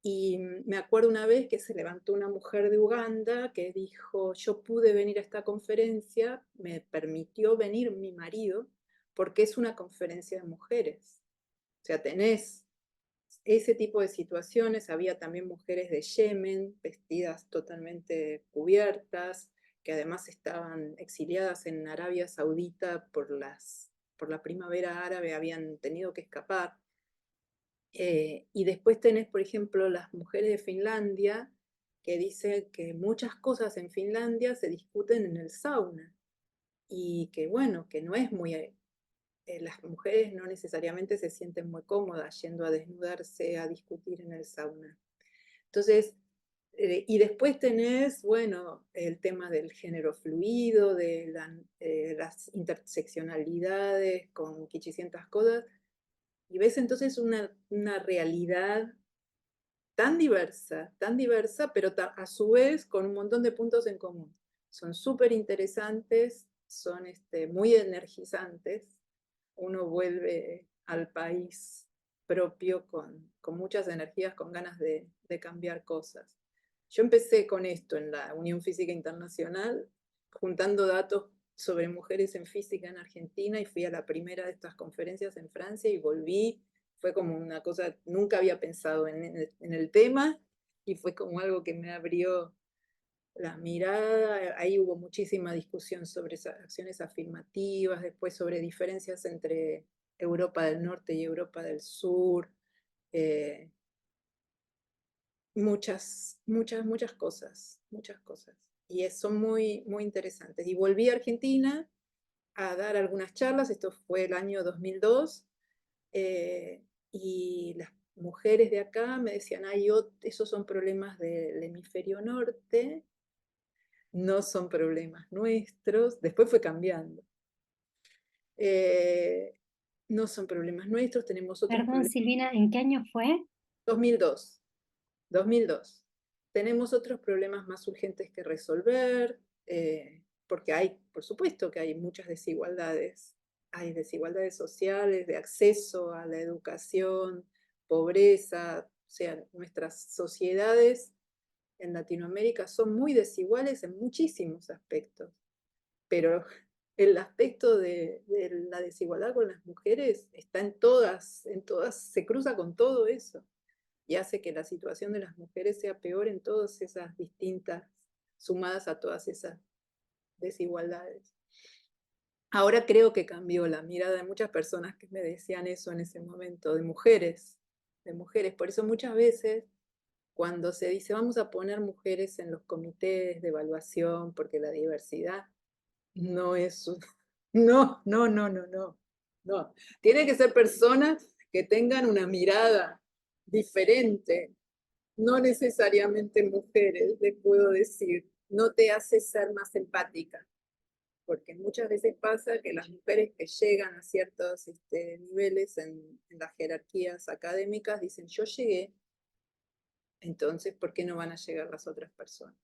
Y me acuerdo una vez que se levantó una mujer de Uganda que dijo, yo pude venir a esta conferencia, me permitió venir mi marido, porque es una conferencia de mujeres. O sea, tenés ese tipo de situaciones. Había también mujeres de Yemen, vestidas totalmente cubiertas, que además estaban exiliadas en Arabia Saudita por la primavera árabe, habían tenido que escapar. Y después tenés, por ejemplo, las mujeres de Finlandia, que dicen que muchas cosas en Finlandia se discuten en el sauna. Y que bueno, que no es muy... las mujeres no necesariamente se sienten muy cómodas yendo a desnudarse, a discutir en el sauna. Entonces, y después tenés, bueno, el tema del género fluido, de las interseccionalidades con 500 cosas, y ves entonces una realidad tan diversa, pero a su vez con un montón de puntos en común. Son súper interesantes, son muy energizantes. Uno vuelve al país propio con muchas energías, con ganas de cambiar cosas. Yo empecé con esto en la Unión Física Internacional, juntando datos sobre mujeres en física en Argentina, y fui a la primera de estas conferencias en Francia y volví. Fue como una cosa, nunca había pensado en el tema, y fue como algo que me abrió la mirada. Ahí hubo muchísima discusión sobre esas acciones afirmativas, después sobre diferencias entre Europa del Norte y Europa del Sur, muchas cosas, muchas cosas. Y son muy, muy interesantes. Y volví a Argentina a dar algunas charlas, esto fue el año 2002, y las mujeres de acá me decían, ay, esos son problemas del hemisferio norte, no son problemas nuestros. Después fue cambiando. No son problemas nuestros, tenemos otros Perdón, problemas. Silvina, ¿en qué año fue? 2002. 2002. Tenemos otros problemas más urgentes que resolver, porque hay, por supuesto que hay muchas desigualdades. Hay desigualdades sociales, de acceso a la educación, pobreza. O sea, nuestras sociedades en Latinoamérica son muy desiguales en muchísimos aspectos, pero el aspecto de la desigualdad con las mujeres está en todas, se cruza con todo eso, y hace que la situación de las mujeres sea peor en todas esas distintas, sumadas a todas esas desigualdades. Ahora creo que cambió la mirada de muchas personas que me decían eso en ese momento, de mujeres, de mujeres. Por eso muchas veces cuando se dice vamos a poner mujeres en los comités de evaluación porque la diversidad no es no, no, no, no, no, no. Tienen que ser personas que tengan una mirada diferente, no necesariamente mujeres, les puedo decir. No te hace ser más empática, porque muchas veces pasa que las mujeres que llegan a ciertos niveles en las jerarquías académicas dicen, yo llegué, entonces, ¿por qué no van a llegar las otras personas?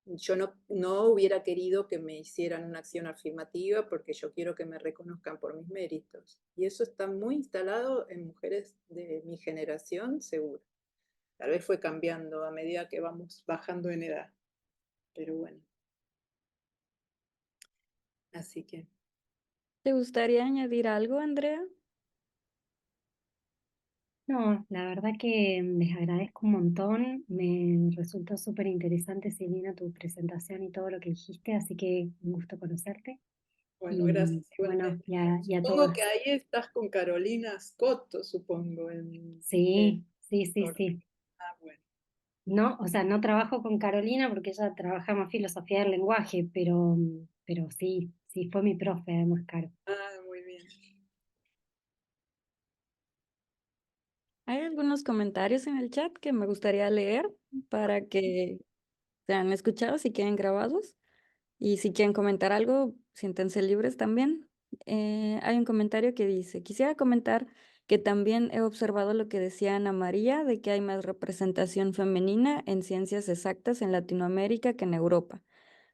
Yo no hubiera querido que me hicieran una acción afirmativa porque yo quiero que me reconozcan por mis méritos. Y eso está muy instalado en mujeres de mi generación, seguro. Tal vez fue cambiando a medida que vamos bajando en edad. Pero bueno. Así que. ¿Te gustaría añadir algo, Andrea? No, la verdad que les agradezco un montón. Me resultó súper interesante, Silvina, tu presentación y todo lo que dijiste, así que un gusto conocerte. Bueno, Y gracias bueno, igualmente. y a Supongo todas. que ahí estás con Carolina Scotto, supongo. Sí, sí, sí, sí. Ah, bueno. No, o sea, no trabajo con Carolina porque ella trabaja más filosofía del lenguaje, pero sí, sí, fue mi profe además, Caro. Ah, muy bien. Hay algunos comentarios en el chat que me gustaría leer para que sean escuchados y queden grabados. Y si quieren comentar algo, siéntense libres también. Hay un comentario que dice, quisiera comentar que también he observado lo que decía Ana María, de que hay más representación femenina en ciencias exactas en Latinoamérica que en Europa.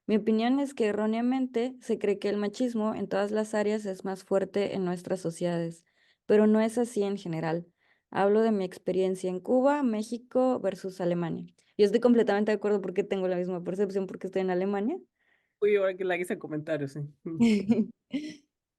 Mi opinión es que erróneamente se cree que el machismo en todas las áreas es más fuerte en nuestras sociedades, pero no es así en general. Hablo de mi experiencia en Cuba, México versus Alemania. Yo estoy completamente de acuerdo porque tengo la misma percepción porque estoy en Alemania. Fui yo la que hice el comentario, sí.